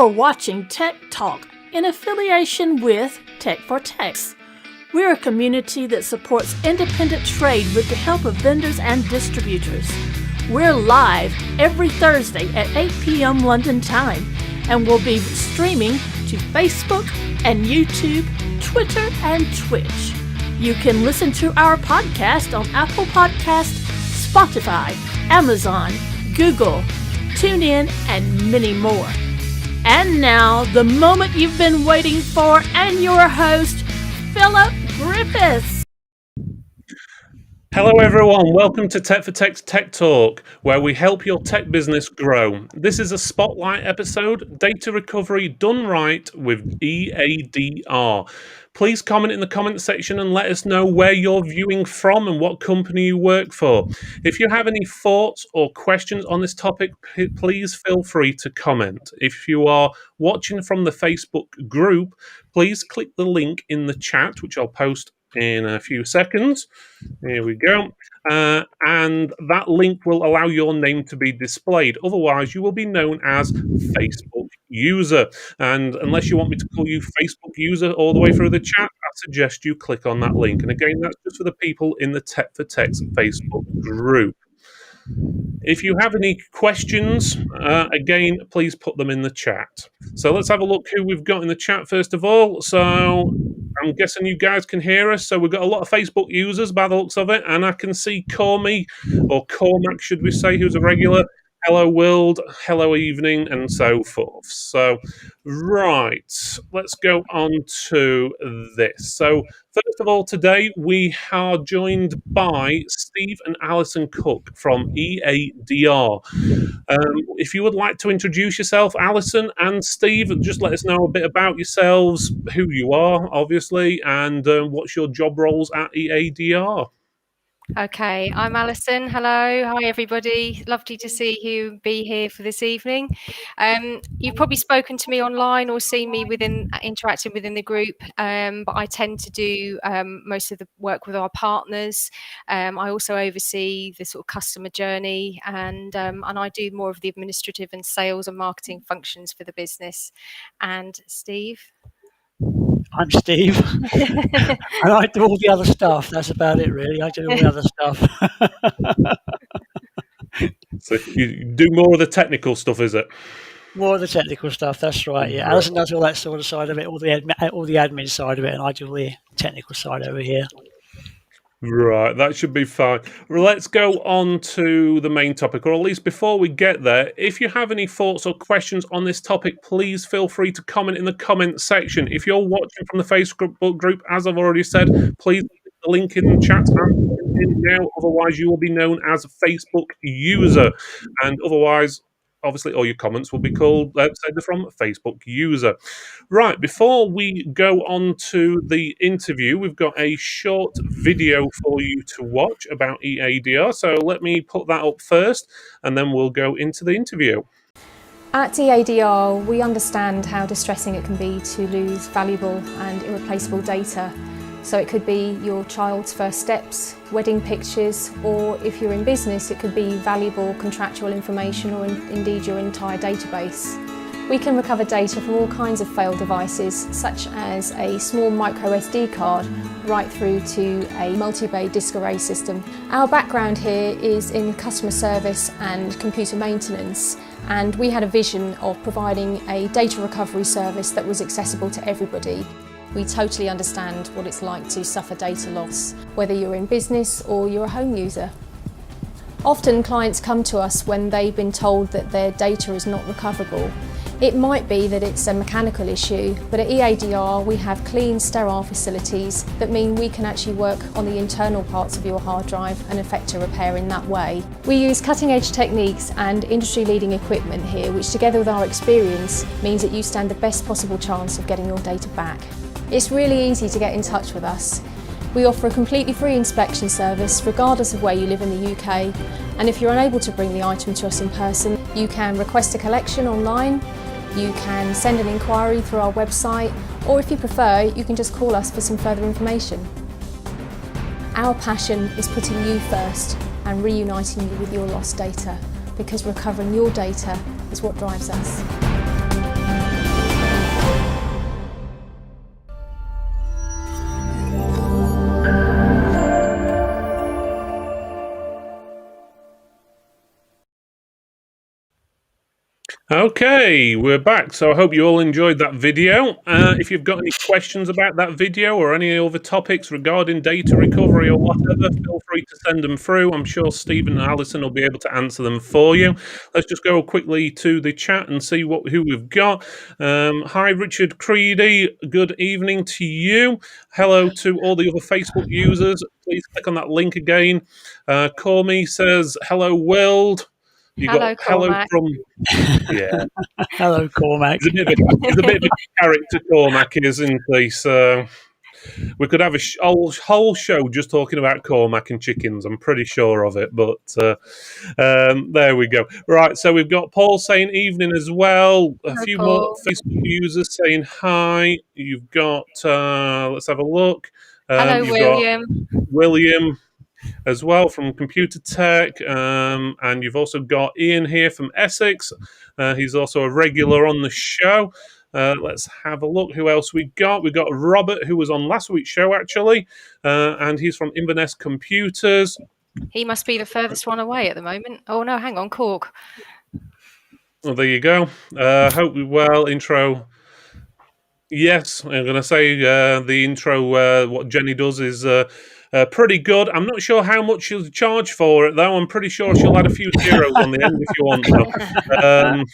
You're watching Tech Talk in affiliation with Tech for Techs. We're a community that supports independent trade with the help of vendors and distributors. We're live every Thursday at 8 p.m. London time, and we'll be streaming to Facebook and YouTube, Twitter, and Twitch. You can listen to our podcast on Apple Podcasts, Spotify, Amazon, Google, TuneIn, and many more. And now, the moment you've been waiting for, and your host, Philip Griffiths. Hello everyone, welcome to Tech for Tech's Tech Talk, where we help your tech business grow. This is a spotlight episode, data recovery done right with EADR. Please comment in the comment section and let us know where you're viewing from and what company you work for. If you have any thoughts or questions on this topic, please feel free to comment. If you are watching from the Facebook group, please click the link in the chat, which I'll post in a few seconds. Here we go. And that link will allow your name to be displayed. Otherwise, you will be known as Facebook user. And unless you want me to call you Facebook user all the way through the chat, I suggest you click on that link. And again, that's just for the people in the Tech for Tech's Facebook group. If you have any questions, again, please put them in the chat. So let's have a look who we've got in the chat first of all. So I'm guessing you guys can hear us. So we've got a lot of Facebook users by the looks of it. And I can see Cormac, should we say, who's a regular. Hello world, hello evening, and so forth. So, right, let's go on to this. So, first of all, today we are joined by Steve and Alison Cook from EADR. If you would like to introduce yourself, Alison and Steve, just let us know a bit about yourselves, who you are, obviously, and what's your job roles at EADR. Okay, I'm Alison. Hello, hi everybody. Lovely to see you be here for this evening. You've probably spoken to me online or seen me interacting within the group, but I tend to do most of the work with our partners. I also oversee the sort of customer journey, and I do more of the administrative and sales and marketing functions for the business. And Steve? I'm Steve, and I do all the other stuff. That's about it, really. I do all the other stuff. So you do more of the technical stuff, is it? More of the technical stuff, that's right, yeah. Alison does all that sort of side of it, all the admin side of it, and I do all the technical side over here. Right, that should be fine. Well, let's go on to the main topic, or at least before we get there, if you have any thoughts or questions on this topic, please feel free to comment in the comment section. If you're watching from the Facebook group, as I've already said, please click the link in the chat now, otherwise you will be known as a Facebook user, and otherwise, obviously, all your comments will be called, say they're from Facebook user. Right, before we go on to the interview, we've got a short video for you to watch about EADR. So let me put that up first, and then we'll go into the interview. At EADR, we understand how distressing it can be to lose valuable and irreplaceable data. So it could be your child's first steps, wedding pictures, or if you're in business, it could be valuable contractual information or indeed your entire database. We can recover data from all kinds of failed devices, such as a small micro SD card, right through to a multi-bay disk array system. Our background here is in customer service and computer maintenance, and we had a vision of providing a data recovery service that was accessible to everybody. We totally understand what it's like to suffer data loss, whether you're in business or you're a home user. Often clients come to us when they've been told that their data is not recoverable. It might be that it's a mechanical issue, but at EADR we have clean, sterile facilities that mean we can actually work on the internal parts of your hard drive and effect a repair in that way. We use cutting-edge techniques and industry-leading equipment here, which together with our experience means that you stand the best possible chance of getting your data back. It's really easy to get in touch with us. We offer a completely free inspection service regardless of where you live in the UK, and if you're unable to bring the item to us in person, you can request a collection online, you can send an inquiry through our website, or if you prefer, you can just call us for some further information. Our passion is putting you first and reuniting you with your lost data, because recovering your data is what drives us. Okay, we're back. So I hope you all enjoyed that video. If you've got any questions about that video or any other topics regarding data recovery or whatever, feel free to send them through. I'm sure Stephen and Alison will be able to answer them for you. Let's just go quickly to the chat and see who we've got. Hi, Richard Creedy. Good evening to you. Hello to all the other Facebook users. Please click on that link again. Call Me says, hello, world. You Hello, got hello Cormac. from... Yeah. Hello, Cormac. He's a bit of a character, Cormac, isn't he? So we could have a whole show just talking about Cormac and chickens. I'm pretty sure of it. But there we go. Right, so we've got Paul saying evening as well. A Hello, few Paul. more Facebook users saying hi. You've got, let's have a look. Hello, You've William. got William as well from Computer Tech, and you've also got Ian here from Essex. He's also a regular on the show. Let's have a look who else we got. We've got Robert, who was on last week's show actually, and he's from Inverness Computers. He must be the furthest one away at the moment. Oh no, hang on, Cork. Well, there you go. Hope we well intro. Yes, I'm going to say the intro, what Jenny does is pretty good. I'm not sure how much she'll charge for it, though. I'm pretty sure she'll add a few zeros on the end if you want to.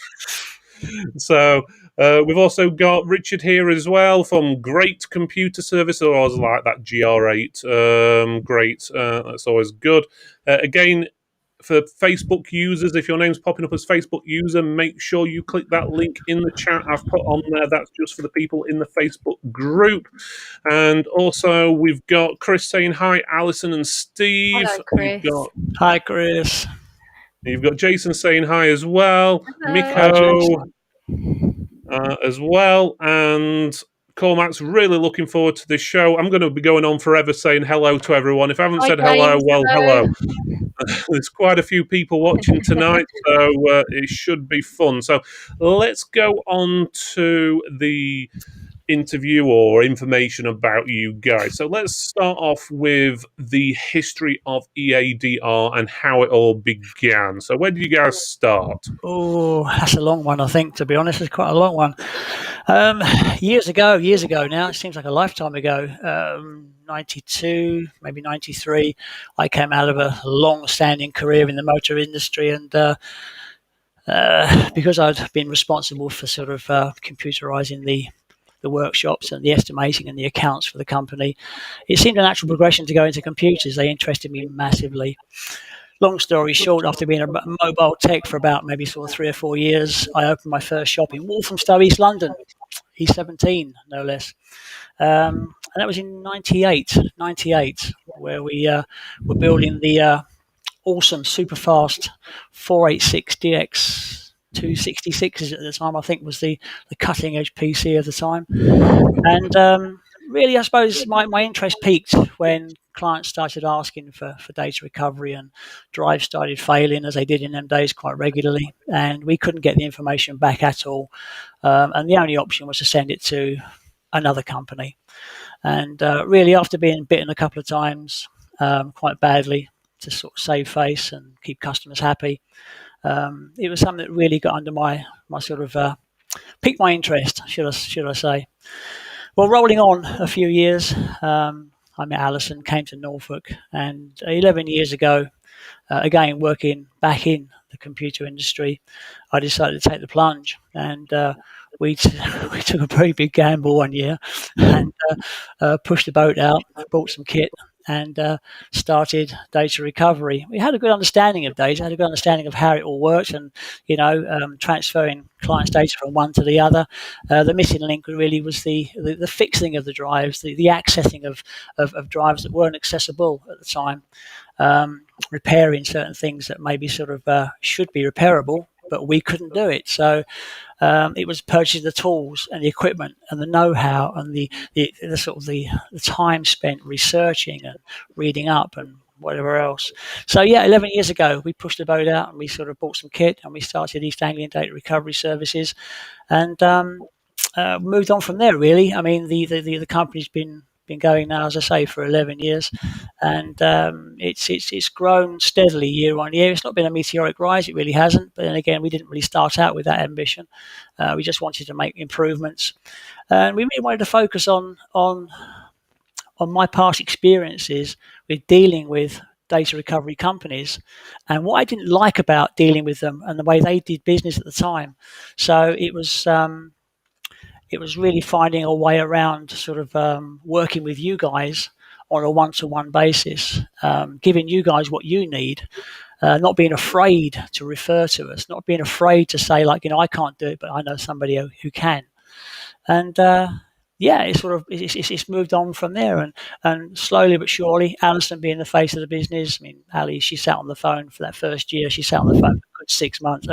So we've also got Richard here as well from Great Computer Service. I always like that GR8. Great. That's always good. Again, for Facebook users, if your name's popping up as Facebook user, make sure you click that link in the chat I've put on there. That's just for the people in the Facebook group. And also, we've got Chris saying hi, Alison and Steve. Hello, Chris. Hi, Chris. You've got Jason saying hi as well. Hello. Miko as well. And Cormac's really looking forward to this show. I'm going to be going on forever saying hello to everyone. If I haven't said hello, James. well, hello. There's quite a few people watching tonight, so it should be fun. So let's go on to the interview or information about you guys. So let's start off with the history of EADR and how it all began. So where did you guys start? Oh, that's a long one, I think, to be honest. It's quite a long one. Years ago now, it seems like a lifetime ago, 92, maybe 93, I came out of a long-standing career in the motor industry, and because I'd been responsible for sort of computerizing the workshops and the estimating and the accounts for the company, it seemed a natural progression to go into computers. They interested me massively. Long story short, after being a mobile tech for about maybe sort of 3 or 4 years, I opened my first shop in Walthamstow, East London, E17, no less. And that was in 98, where we were building the awesome, super fast 486 DX 266 at the time, I think was the cutting edge PC of the time. And really, I suppose my interest peaked when clients started asking for data recovery and drives started failing, as they did in them days quite regularly, and we couldn't get the information back at all. And the only option was to send it to another company. And really, after being bitten a couple of times quite badly to sort of save face and keep customers happy, it was something that really got under my sort of piqued my interest, should I say. Well, rolling on a few years, I met Alison, came to Norfolk, and 11 years ago, again working back in the computer industry, I decided to take the plunge, and we took a very big gamble one year and pushed the boat out, bought some kit, and started data recovery. We had a good understanding of data, had a good understanding of how it all worked, and transferring clients' data from one to the other. The missing link really was the fixing of the drives, the accessing of drives that weren't accessible at the time, repairing certain things that maybe sort of should be repairable, but we couldn't do it. So it was purchasing the tools and the equipment and the know-how and the sort of the time spent researching and reading up and whatever else. So yeah, 11 years ago, we pushed the boat out and we sort of bought some kit and we started East Anglian Data Recovery Services, and moved on from there. Really, I mean, the company's been Been going now, as I say, for 11 years, and it's grown steadily year on year. It's not been a meteoric rise, it really hasn't. But then again, we didn't really start out with that ambition. We just wanted to make improvements, and we really wanted to focus on my past experiences with dealing with data recovery companies and what I didn't like about dealing with them and the way they did business at the time. So it was really finding a way around sort of working with you guys on a one-to-one basis, giving you guys what you need, not being afraid to refer to us, not being afraid to say, like, I can't do it, but I know somebody who can. And it's moved on from there, and slowly but surely, Alison being the face of the business. I mean, Ali, she sat on the phone for that first year. She sat on the phone for a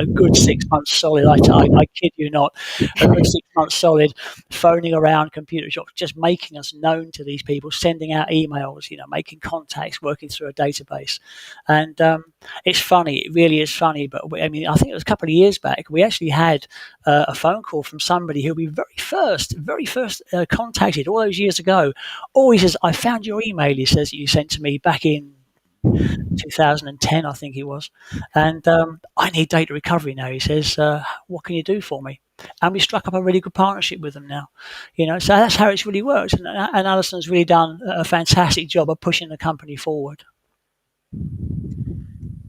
good 6 months solid. I kid you not, a good 6 months solid, phoning around computer shops, just making us known to these people, sending out emails, making contacts, working through a database. And it's funny, it really is funny. But I mean, I think it was a couple of years back, we actually had a phone call from somebody who we very first contacted all those years ago. Oh, he says, I found your email, he says, that you sent to me back in 2010, I think it was. And I need data recovery now, he says. What can you do for me? And we struck up a really good partnership with them now. So that's how it's really worked. And Alison's really done a fantastic job of pushing the company forward.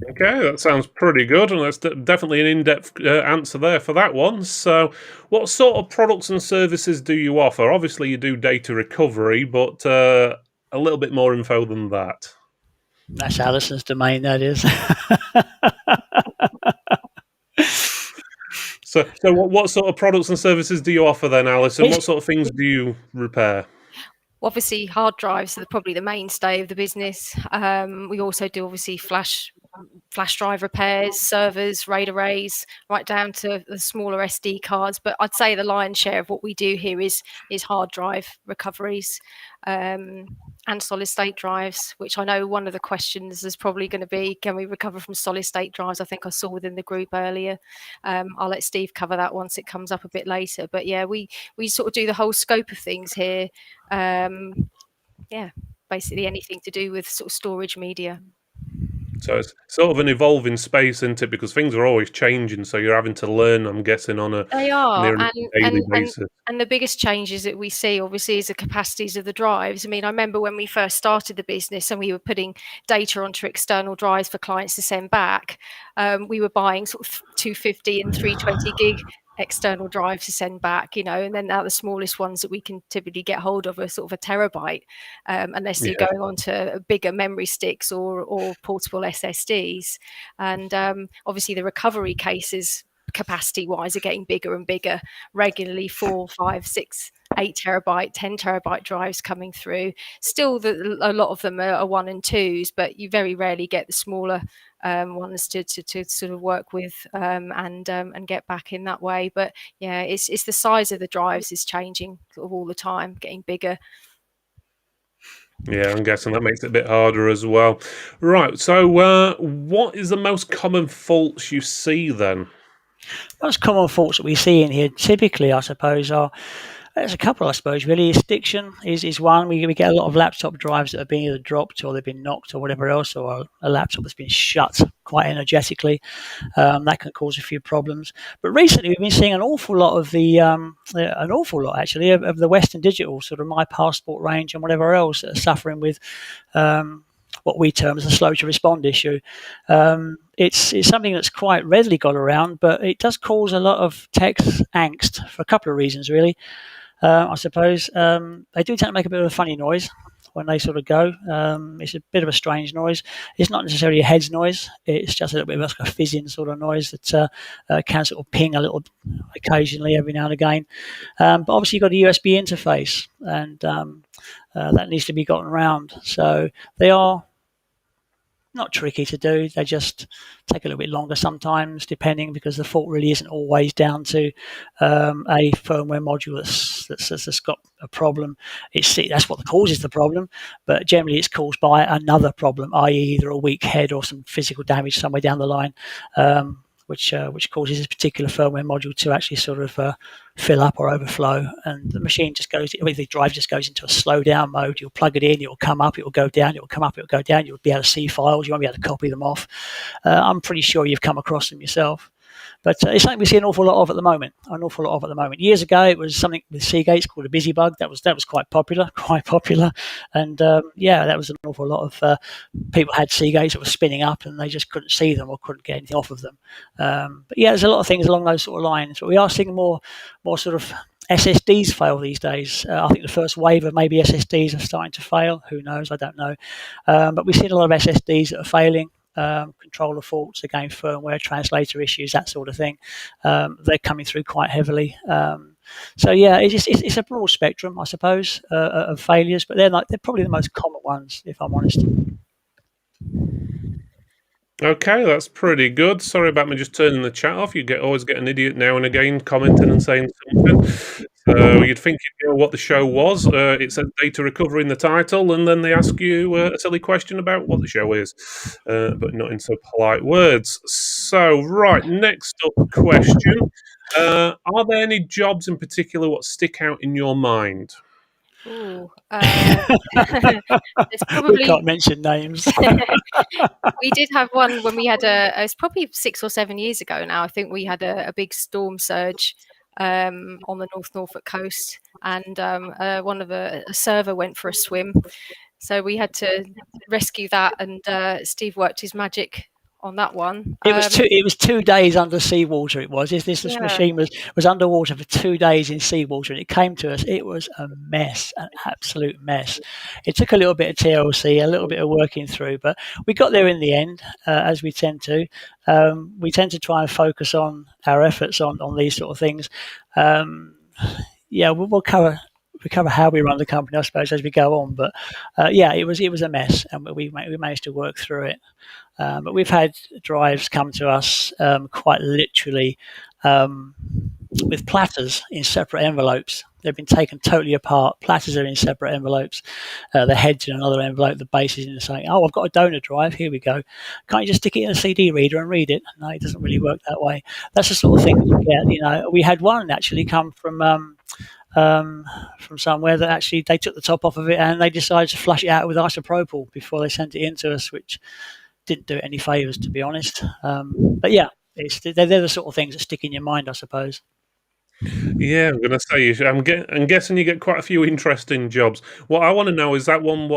Okay, that sounds pretty good, and that's definitely an in-depth answer there for that one. So what sort of products and services do you offer? Obviously, you do data recovery, but a little bit more info than that. That's Alison's domain, that is. So what sort of products and services do you offer then, Alison? What sort of things do you repair? Obviously, hard drives are probably the mainstay of the business. We also do, obviously, flash drive repairs, servers, RAID arrays, right down to the smaller SD cards. But I'd say the lion's share of what we do here is hard drive recoveries and solid state drives, which I know one of the questions is probably going to be, can we recover from solid state drives? I think I saw within the group earlier. I'll let Steve cover that once it comes up a bit later. But yeah, we sort of do the whole scope of things here. Basically anything to do with sort of storage media. So it's sort of an evolving space, isn't it? Because things are always changing, so you're having to learn, I'm guessing, on a daily basis. And the biggest changes that we see, obviously, is the capacities of the drives. I mean, I remember when we first started the business and we were putting data onto external drives for clients to send back, we were buying sort of 250 and 320 gig external drives to send back, and then now the smallest ones that we can typically get hold of are sort of a terabyte, unless you're going on to bigger memory sticks or portable SSDs. And obviously the recovery cases, capacity wise, are getting bigger and bigger regularly, 4, 5, 6, 8 terabyte, 10 terabyte drives coming through. Still, a lot of them are 1 and 2s, but you very rarely get the smaller ones to sort of work with and get back in that way. But yeah, it's the size of the drives is changing sort of all the time, getting bigger. Yeah, I'm guessing that makes it a bit harder as well. Right, so what is the most common faults you see then? Most common faults that we see in here typically, I suppose, there's a couple, I suppose, really. Stiction is one. We get a lot of laptop drives that have been either dropped or they've been knocked or whatever else, or a laptop that's been shut quite energetically. That can cause a few problems. But recently we've been seeing an awful lot of actually, of the Western Digital, sort of My Passport range and whatever else, that are suffering with what we term as a slow to respond issue. It's something that's quite readily got around, but it does cause a lot of tech angst for a couple of reasons, really. I suppose they do tend to make a bit of a funny noise when they sort of go. It's a bit of a strange noise. It's not necessarily a heads noise. It's just a little bit of a fizzing sort of noise that can sort of ping a little occasionally every now and again. But obviously you've got a USB interface, and that needs to be gotten around. So they are not tricky to do. They just take a little bit longer sometimes, depending, because the fault really isn't always down to a firmware module that's got a problem. That's what causes the problem, but generally it's caused by another problem, i.e. either a weak head or some physical damage somewhere down the line. which causes this particular firmware module to actually sort of fill up or overflow, and the machine just goes, the drive just goes into a slow down mode. You'll plug it in, it will come up, it will go down, it will come up, it will go down. You'll be able to see files, you won't be able to copy them off. I'm pretty sure you've come across them yourself. But it's something we see an awful lot of at the moment. Years ago, it was something with Seagates called a busy bug. That was quite popular, and that was an awful lot of people had Seagates that were spinning up, and they just couldn't see them or couldn't get anything off of them. But yeah, there's a lot of things along those sort of lines. But we are seeing more sort of SSDs fail these days. I think the first wave of maybe SSDs are starting to fail. Who knows? I don't know. But we've seen a lot of SSDs that are failing. Controller faults, again, firmware, translator issues, that sort of thing. They're coming through quite heavily. So yeah, it's a broad spectrum, I suppose, of failures, but they're probably the most common ones, if I'm honest. Okay, that's pretty good. Sorry about me just turning the chat off. You always get an idiot now and again commenting and saying something. So you'd think you'd know what the show was. It said data recovery in the title, and then they ask you a silly question about what the show is, but not in so polite words. So, right, next up question. Are there any jobs in particular what stick out in your mind? Ooh, We can't mention names. We did have one when we had it's probably 6 or 7 years ago now. I think we had a big storm surge on the North Norfolk coast, and a server went for a swim, so we had to rescue that, and Steve worked his magic on that one. It was 2 days under seawater. This machine was underwater for 2 days in seawater, and it came to us. It was a mess, an absolute mess. It took a little bit of TLC, a little bit of working through, but we got there in the end, as we tend to. We tend to try and focus on our efforts on these sort of things. We'll cover how we run the company, I suppose, as we go on. But it was a mess, and we managed to work through it. But we've had drives come to us quite literally with platters in separate envelopes. They've been taken totally apart. Platters are in separate envelopes. The head's in another envelope. The base is in the same. Oh, I've got a donor drive. Here we go. Can't you just stick it in a CD reader and read it? No, it doesn't really work that way. That's the sort of thing you get. We had one actually come from somewhere that actually they took the top off of it and they decided to flush it out with isopropyl before they sent it in to us, which didn't do it any favours, to be honest. But yeah, they're the sort of things that stick in your mind, I suppose. Yeah, I'm going to say, I'm guessing you get quite a few interesting jobs. What I want to know is that one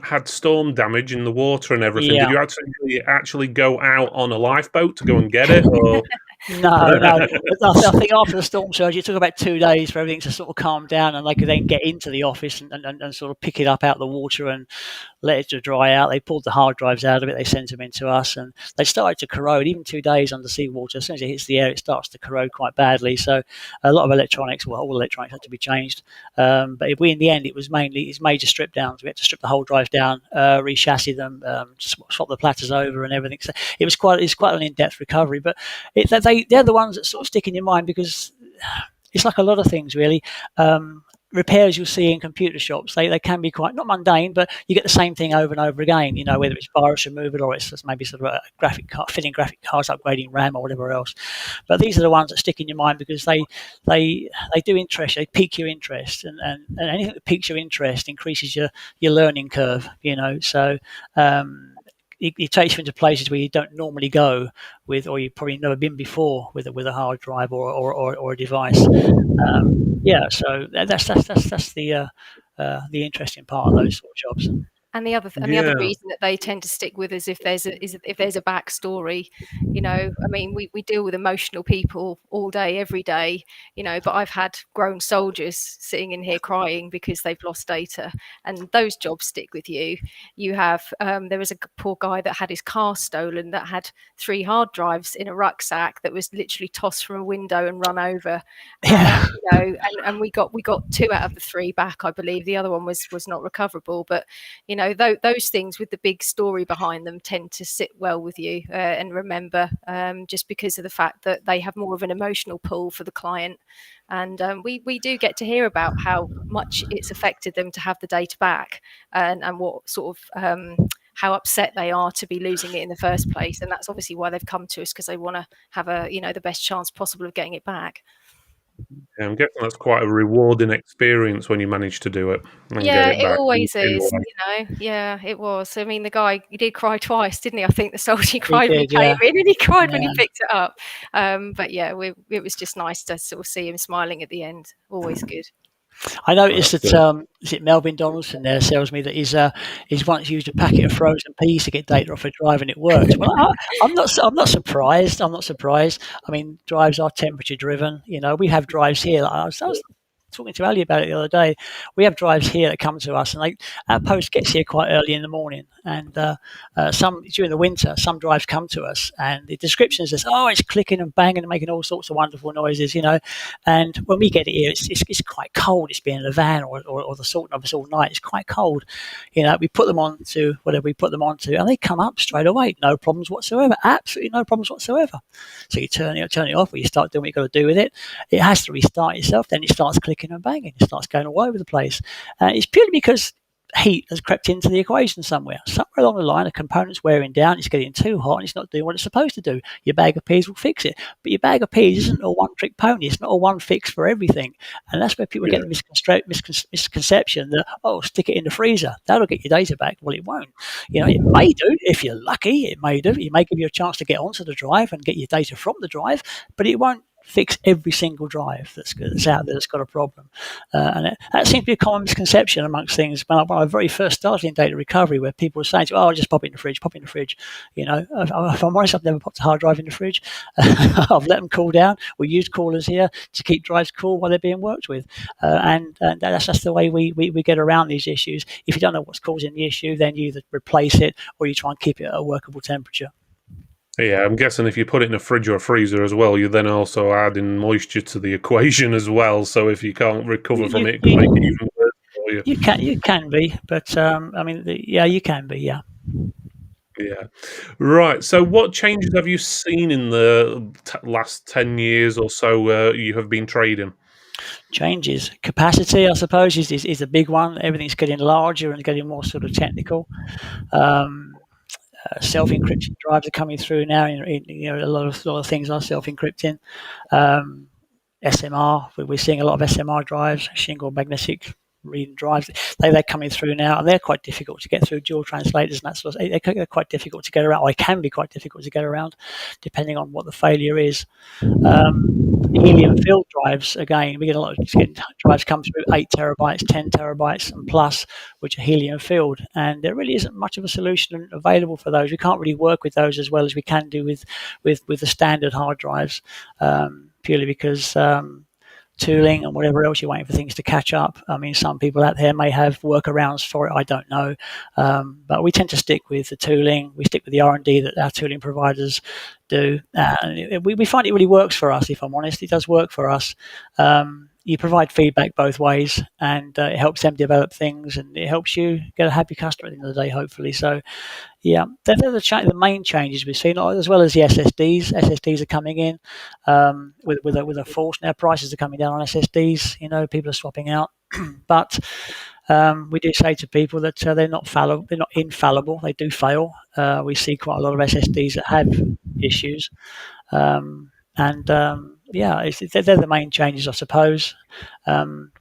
had storm damage in the water and everything. Yeah. Did you actually go out on a lifeboat to go and get it? Or? No. I think after the storm surge, it took about 2 days for everything to sort of calm down, and they could then get into the office and sort of pick it up out of the water and let it to dry out. They pulled the hard drives out of it, they sent them into us, and they started to corrode. Even 2 days under seawater, as soon as it hits the air, it starts to corrode quite badly. So a lot of electronics, all electronics had to be changed. But in the end, it was major strip downs. We had to strip the whole drive down, rechassis them, swap the platters over and everything. So it's quite an in-depth recovery, but they're the ones that sort of stick in your mind because it's like a lot of things, really. Repairs you'll see in computer shops, they can be quite, not mundane, but you get the same thing over and over again, whether it's virus removal or it's just maybe sort of a graphic card, fitting graphic cards, upgrading RAM or whatever else. But these are the ones that stick in your mind because they do interest, they pique your interest, and anything that piques your interest increases your learning curve, so it takes you into places where you don't normally go with, or you've probably never been before with a hard drive or a device. So that's the interesting part of those sort of jobs. And the other reason that they tend to stick with us if there's a backstory, I mean, we deal with emotional people all day, every day, but I've had grown soldiers sitting in here crying because they've lost data, and those jobs stick with you. You have there was a poor guy that had his car stolen that had 3 hard drives in a rucksack that was literally tossed from a window and run over. Yeah. And we got 2 out of the 3 back, I believe. The other one was not recoverable, but those things with the big story behind them tend to sit well with you and remember, just because of the fact that they have more of an emotional pull for the client. And we do get to hear about how much it's affected them to have the data back, and what sort of how upset they are to be losing it in the first place. And that's obviously why they've come to us, because they want to have the best chance possible of getting it back. Yeah, I'm guessing that's quite a rewarding experience when you manage to do it and Yeah, get it it back. always in a is, way. Yeah, it was. I mean, the guy, he did cry twice, didn't he? I think the soldier He cried when he did, came yeah. in, and he cried when he Yeah. picked it up. But yeah, it was just nice to sort of see him smiling at the end. Always good. I noticed That's that is it Melvin Donaldson there tells me that he's once used a packet of frozen peas to get data off a drive and it worked. Well, I'm not surprised. I'm not surprised. I mean, drives are temperature driven. We have drives here. I was talking to Ali about it the other day. We have drives here that come to us, and our post gets here quite early in the morning. And some during the winter, some drives come to us, and the description says, "Oh, it's clicking and banging and making all sorts of wonderful noises," And when we get it here, it's quite cold. It's been in a van or the salt of us all night. It's quite cold. We put them on to whatever we put them onto, and they come up straight away. No problems whatsoever. Absolutely no problems whatsoever. So you turn it off, or you start doing what you've got to do with it. It has to restart itself. Then it starts clicking and banging. It starts going all over the place. It's purely because heat has crept into the equation somewhere. Somewhere along the line, a component's wearing down, it's getting too hot, and it's not doing what it's supposed to do. Your bag of peas will fix it. But your bag of peas isn't a one-trick pony. It's not a one fix for everything. And that's where people get the misconception that, stick it in the freezer. That'll get your data back. Well, it won't. It may do if you're lucky. It may do. It may give you a chance to get onto the drive and get your data from the drive, but it won't fix every single drive that's out there that's got a problem. And that seems to be a common misconception amongst things. When I very first started in data recovery, where people were saying, "Oh, just pop it in the fridge, pop it in the fridge." If I'm honest, I've never popped a hard drive in the fridge. I've let them cool down. We use coolers here to keep drives cool while they're being worked with. And that's just the way we get around these issues. If you don't know what's causing the issue, then you either replace it or you try and keep it at a workable temperature. Yeah, I'm guessing if you put it in a fridge or a freezer as well, you're then also adding moisture to the equation as well. So if you can't recover from it, it can make it even worse for you. You can be, but you can be, yeah. Yeah. Right. So what changes have you seen in the last 10 years or so you have been trading? Changes. Capacity, I suppose, is a big one. Everything's getting larger and getting more sort of technical. Self-encryption drives are coming through now. A lot of things are self-encrypting. SMR, we're seeing a lot of SMR drives, shingle magnetic reading drives. They're coming through now, and they're quite difficult to get through dual translators and that sort of. They're quite difficult to get around. Or they can be quite difficult to get around, depending on what the failure is. Helium filled drives, again, we get a lot of drives come through 8 terabytes, 10 terabytes and plus, which are helium filled, and there really isn't much of a solution available for those. We can't really work with those as well as we can do with the standard hard drives, purely because tooling and whatever else, you're waiting for things to catch up. I mean, some people out there may have workarounds for it. I don't know, but we tend to stick with the tooling. We stick with the R&D that our tooling providers do. We find it really works for us. If I'm honest, it does work for us. You provide feedback both ways, and it helps them develop things, and it helps you get a happy customer at the end of the day, hopefully. So, yeah, they're the main changes we've seen, as well as the SSDs. SSDs are coming in with a force. Now prices are coming down on SSDs. People are swapping out, but we do say to people that they're not fallible. They're not infallible. They do fail. We see quite a lot of SSDs that have issues, yeah, they're the main changes, I suppose. They're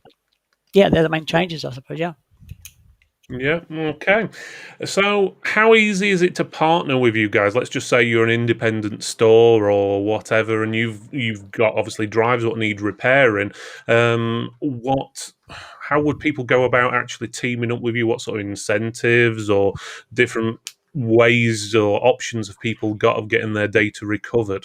the main changes, I suppose. Yeah. Yeah. Okay. So, how easy is it to partner with you guys? Let's just say you're an independent store or whatever, and you've got obviously drives that need repairing. How would people go about actually teaming up with you? What sort of incentives or different ways or options have people got of getting their data recovered?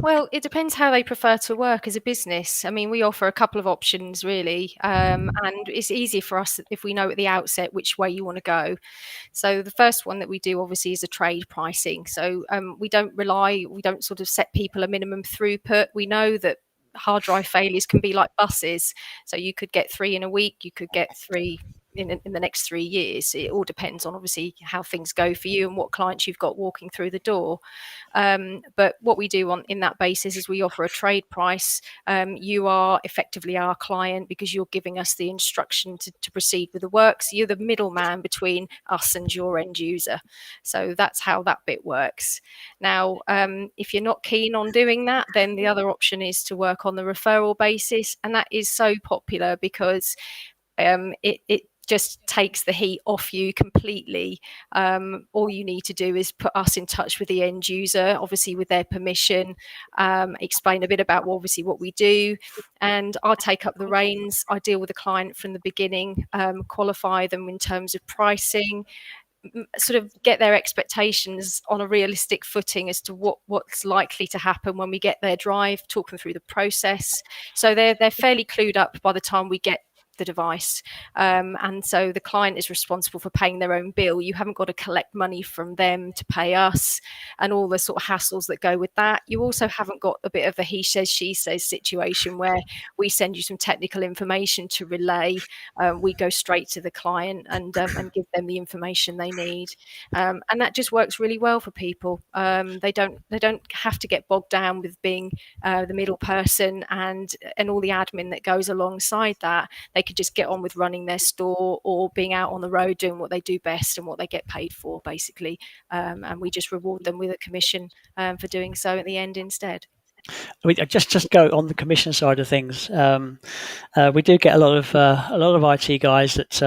Well, it depends how they prefer to work as a business. I mean, we offer a couple of options really, and it's easy for us if we know at the outset which way you want to go. So the first one that we do obviously is a trade pricing. So we don't sort of set people a minimum throughput. We know that hard drive failures can be like buses. So you could get 3 in a week, you could get 3 in the next 3 years. It all depends on obviously how things go for you and what clients you've got walking through the door. But what we do in that basis is we offer a trade price. You are effectively our client because you're giving us the instruction to proceed with the work. So you're the middleman between us and your end user. So that's how that bit works. Now, if you're not keen on doing that, then the other option is to work on the referral basis. And that is so popular because it just takes the heat off you completely. All you need to do is put us in touch with the end user, obviously with their permission, explain a bit about obviously what we do, and I'll take up the reins. I deal with the client from the beginning, qualify them in terms of pricing, sort of get their expectations on a realistic footing as to what's likely to happen when we get their drive, talk them through the process. So they're fairly clued up by the time we get the device, and so the client is responsible for paying their own bill. You haven't got to collect money from them to pay us and all the sort of hassles that go with that. You also haven't got a bit of a he says she says situation where we send you some technical information to relay. We go straight to the client and give them the information they need, and that just works really well for people. They don't have to get bogged down with being the middle person and all the admin that goes alongside that. They could just get on with running their store or being out on the road doing what they do best and what they get paid for, basically. And we just reward them with a commission for doing so at the end instead. I mean, just go on the commission side of things. We do get a lot of IT guys that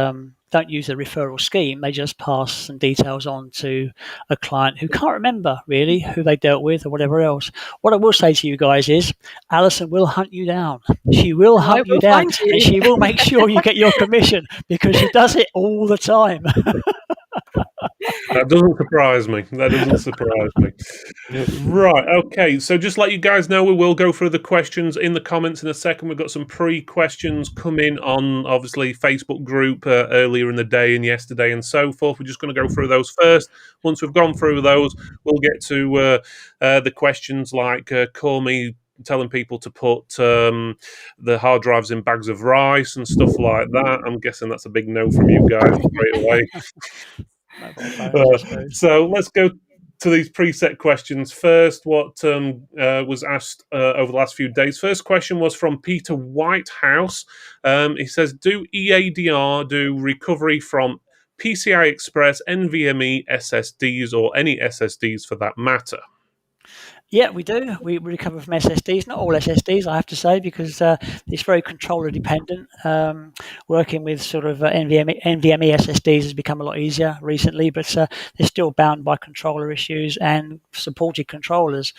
don't use the referral scheme. They just pass some details on to a client who can't remember really who they dealt with or whatever else. What I will say to you guys is Alison will hunt you down. She will hunt you down and she will make sure you get your commission because she does it all the time. That doesn't surprise me. Right, okay. So just let you guys know, we will go through the questions in the comments in a second. We've got some pre-questions coming on, obviously, Facebook group earlier in the day and yesterday and so forth. We're just going to go through those first. Once we've gone through those, we'll get to the questions like call me telling people to put the hard drives in bags of rice and stuff like that. I'm guessing that's a big no from you guys straight away. So let's go to these preset questions first. What was asked over the last few days. First question was from Peter Whitehouse. He says, do EADR do recovery from PCI Express, NVMe SSDs, or any SSDs for that matter? Yeah, we do. We recover from SSDs, not all SSDs, I have to say, because it's very controller dependent. Working with sort of NVMe SSDs has become a lot easier recently, but they're still bound by controller issues and supported controllers.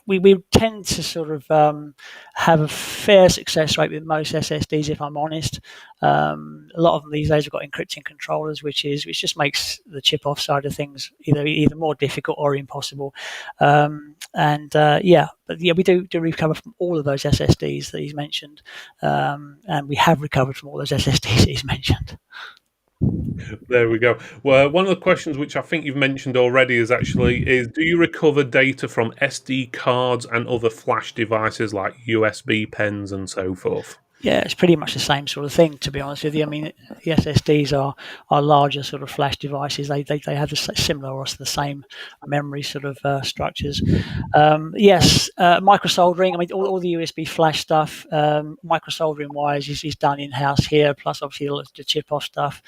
We tend to sort of have a fair success rate with most SSDs, if I'm honest. A lot of them these days have got encrypting controllers, which just makes the chip off side of things either more difficult or impossible. But we do recover from all of those SSDs that he's mentioned, and we have recovered from all those SSDs that he's mentioned. There we go. Well, one of the questions which I think you've mentioned already is do you recover data from SD cards and other flash devices like USB pens and so forth? Yeah, it's pretty much the same sort of thing, to be honest with you. I mean, the SSDs are larger sort of flash devices. They have the similar or the same memory sort of structures. Yes, microsoldering. I mean, all the USB flash stuff, microsoldering wise, is done in house here. Plus, obviously, the chip off stuff.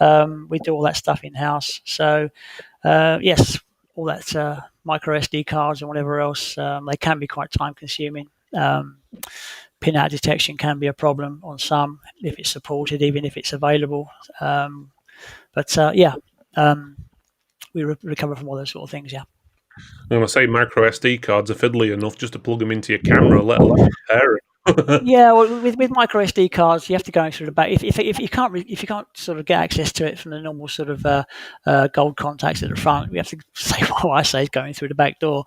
We do all that stuff in house. So, yes, all that micro SD cards and whatever else. They can be quite time consuming. Pin-out detection can be a problem on some if it's supported, even if it's available. We recover from all those sort of things, yeah. When I say micro SD cards are fiddly enough just to plug them into your camera, let alone repair it. Yeah, well, with micro SD cards, you have to go through the back. If you can't sort of get access to it from the normal sort of gold contacts at the front, we have to say what I say is going through the back door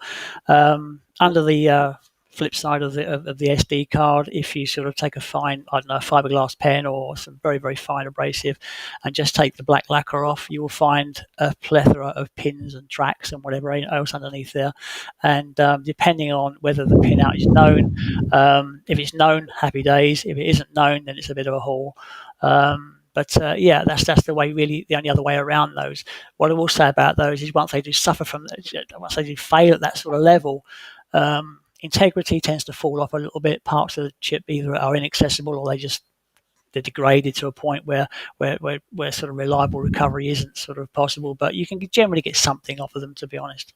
under the flip side of the SD card, if you sort of take a fine, I don't know, a fiberglass pen or some very, very fine abrasive and just take the black lacquer off, you will find a plethora of pins and tracks and whatever else underneath there. And depending on whether the pin out is known, if it's known, happy days. If it isn't known, then it's a bit of a haul. But that's the way, really, the only other way around those. What I will say about those is once they do suffer from, once they do fail at that sort of level, integrity tends to fall off a little bit. Parts of the chip either are inaccessible or they're degraded to a point where sort of reliable recovery isn't sort of possible. But you can generally get something off of them, to be honest.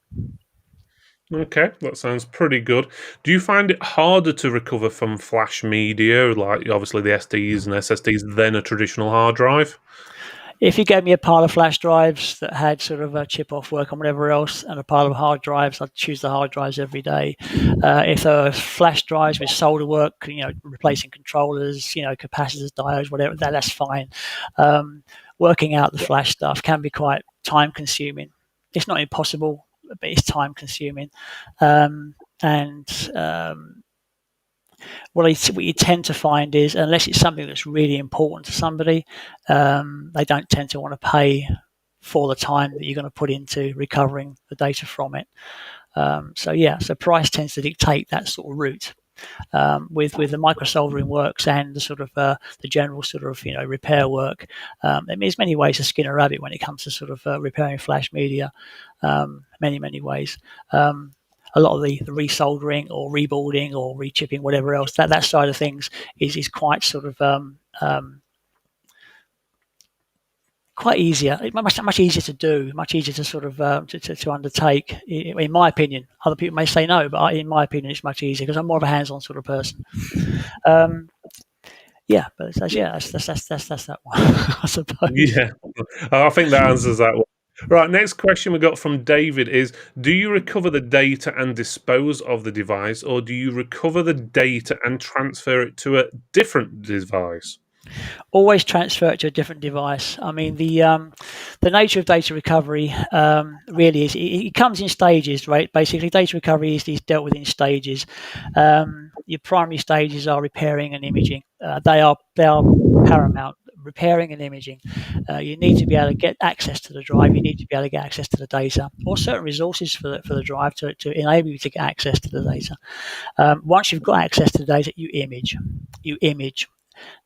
Okay, that sounds pretty good. Do you find it harder to recover from flash media, like obviously the SDs and SSDs, than a traditional hard drive? If you gave me a pile of flash drives that had sort of a chip off work and whatever else, and a pile of hard drives, I'd choose the hard drives every day. If there are flash drives with solder work, replacing controllers, capacitors, diodes, whatever, that's fine. Working out the flash stuff can be quite time consuming. It's not impossible, but it's time consuming. What you tend to find is, unless it's something that's really important to somebody, they don't tend to want to pay for the time that you're going to put into recovering the data from it. So price tends to dictate that sort of route. With the microsoldering works and the sort of the general sort of repair work, there's many ways to skin a rabbit when it comes to sort of repairing flash media. Many ways. A lot of the resoldering or rebuilding or rechipping, whatever else, that side of things is quite sort of quite easier. It's much easier to do, much easier to sort of to undertake. In my opinion, other people may say no, but in my opinion, it's much easier because I'm more of a hands-on sort of person. But that's that one, I suppose. Yeah, I think that answers that one. Right, next question we got from David is, do you recover the data and dispose of the device, or do you recover the data and transfer it to a different device? Always transfer it to a different device. I mean, the nature of data recovery really is it comes in stages, right? Basically, data recovery is dealt with in stages. Your primary stages are repairing and imaging. They are paramount. Repairing and imaging. You need to be able to get access to the drive. You need to be able to get access to the data, or certain resources for the drive to enable you to get access to the data. Once you've got access to the data, you image.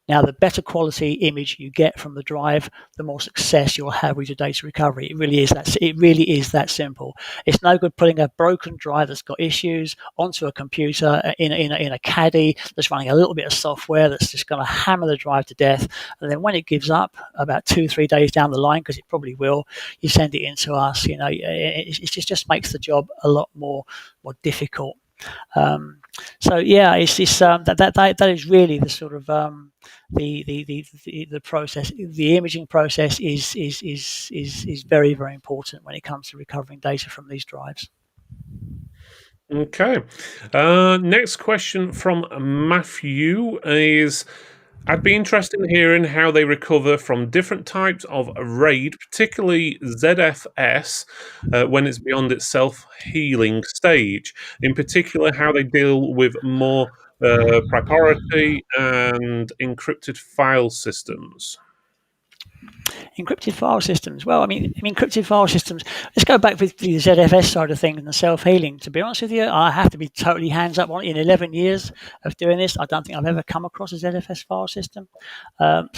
Now, the better quality image you get from the drive, the more success you'll have with your data recovery. It really is that simple. It's no good putting a broken drive that's got issues onto a computer in a caddy that's running a little bit of software that's just going to hammer the drive to death. And then when it gives up, about 2-3 days down the line, because it probably will, you send it in to us. It just makes the job a lot more difficult. It's this that is really the sort of the process. The imaging process is very, very important when it comes to recovering data from these drives. Okay. Next question from Matthew is, I'd be interested in hearing how they recover from different types of RAID, particularly ZFS, when it's beyond its self-healing stage. In particular, how they deal with more proprietary and encrypted file systems. Encrypted file systems. Well, I mean, encrypted file systems. Let's go back with the ZFS side of things and the self-healing. To be honest with you, I have to be totally hands up on it. In 11 years of doing this, I don't think I've ever come across a ZFS file system.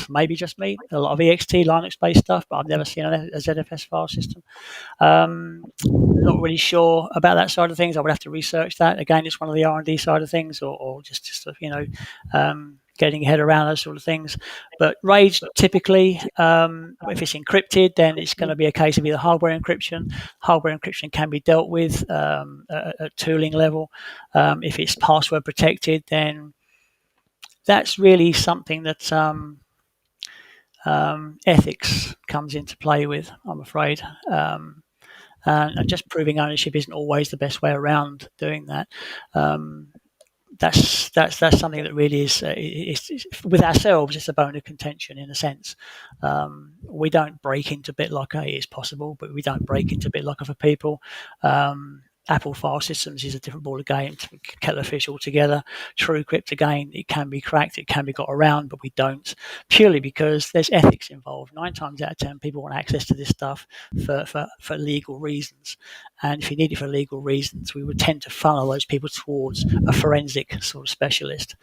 Maybe just me. A lot of EXT Linux-based stuff, but I've never seen a ZFS file system. Not really sure about that side of things. I would have to research that. Again, it's one of the R&D side of things, or just getting your head around those sort of things. But RAID, typically, if it's encrypted, then it's going to be a case of either hardware encryption. Hardware encryption can be dealt with at tooling level. If it's password protected, then that's really something that ethics comes into play with, I'm afraid. And just proving ownership isn't always the best way around doing that. That's something that really is with ourselves. It's a bone of contention in a sense. We don't break into BitLocker. It's possible, but we don't break into BitLocker for people. Apple file systems is a different ball of game, Kettlefish altogether. TrueCrypt, again, it can be cracked, it can be got around, but we don't, purely because there's ethics involved. 9 times out of 10, people want access to this stuff for legal reasons. And if you need it for legal reasons, we would tend to funnel those people towards a forensic sort of specialist.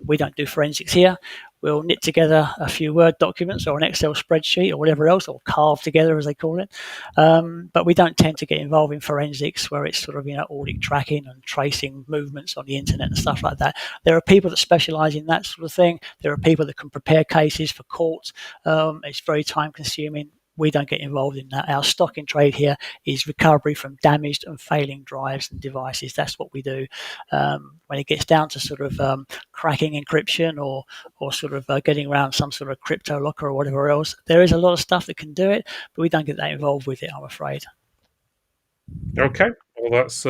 We don't do forensics here. We'll knit together a few Word documents or an Excel spreadsheet or whatever else, or carve together as they call it. But we don't tend to get involved in forensics where it's sort of, audit tracking and tracing movements on the internet and stuff like that. There are people that specialize in that sort of thing. There are people that can prepare cases for court. It's very time consuming. We don't get involved in that. Our stock in trade here is recovery from damaged and failing drives and devices. That's what we do. When it gets down to sort of cracking encryption or sort of getting around some sort of crypto locker or whatever else, there is a lot of stuff that can do it, but we don't get that involved with it, I'm afraid. Okay, well, that's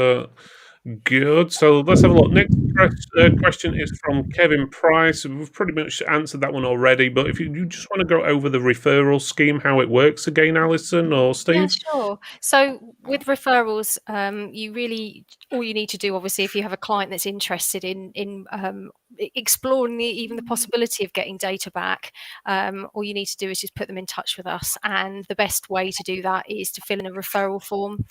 good. So let's have a look. Next question is from Kevin Price. We've pretty much answered that one already, but if you just want to go over the referral scheme, how it works again, Alison or Steve? Yeah, sure. So with referrals, you really, all you need to do, obviously, if you have a client that's interested in exploring even the possibility of getting data back, all you need to do is just put them in touch with us. And the best way to do that is to fill in a referral form.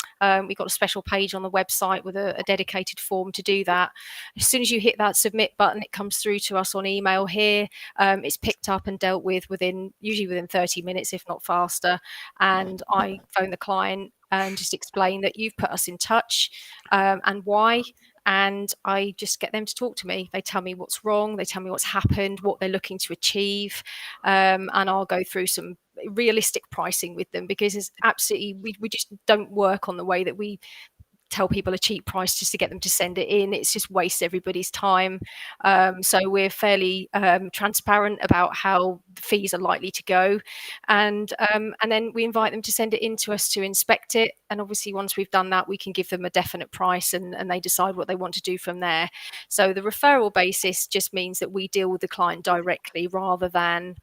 We've got a special page on the website with a dedicated form to do that. As soon as you hit that submit button, it comes through to us on email here. It's picked up and dealt with usually within 30 minutes, if not faster. And I phone the client and just explain that you've put us in touch and why. And I just get them to talk to me. They tell me what's wrong. They tell me what's happened, what they're looking to achieve. And I'll go through some realistic pricing with them, because it's absolutely, we just don't work on the way that we tell people a cheap price just to get them to send it in. It's just wastes everybody's time. So we're fairly transparent about how the fees are likely to go. And then we invite them to send it in to us to inspect it. And obviously, once we've done that, we can give them a definite price and they decide what they want to do from there. So the referral basis just means that we deal with the client directly, rather than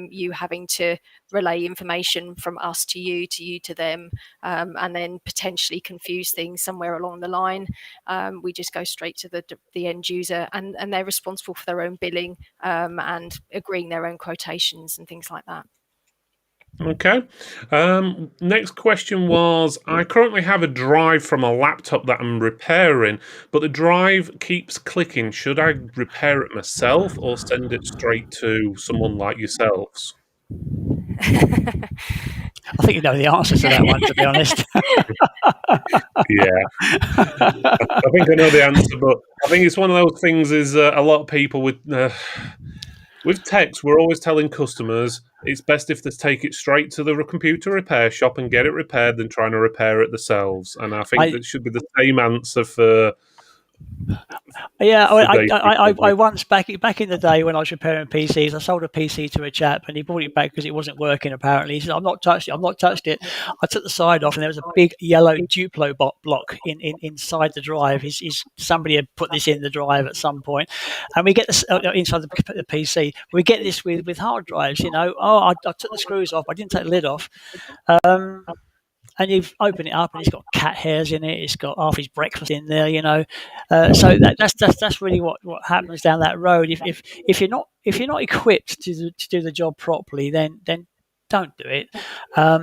you having to relay information from us to you to them, and then potentially confuse things somewhere along the line. We just go straight to the end user, and they're responsible for their own billing and agreeing their own quotations and things like that. Okay. Next question was, I currently have a drive from a laptop that I'm repairing, but the drive keeps clicking. Should I repair it myself or send it straight to someone like yourselves? I think you know the answer to that one, to be honest. Yeah. I think I know the answer, but I think it's one of those things is a lot of people with text, we're always telling customers it's best if they take it straight to the computer repair shop and get it repaired than trying to repair it themselves. And I think that should be the same answer for... Yeah, I once back in the day when I was repairing PCs, I sold a PC to a chap and he brought it back because it wasn't working. Apparently, he said, "I've not touched it." I took the side off and there was a big yellow Duplo block inside the drive. Somebody had put this in the drive at some point, and we get this inside the PC. We get this with hard drives. I took the screws off. I didn't take the lid off. And you've opened it up, and it's got cat hairs in it. It's got half his breakfast in there, So that's really what happens down that road. If you're not equipped to do the job properly, then don't do it.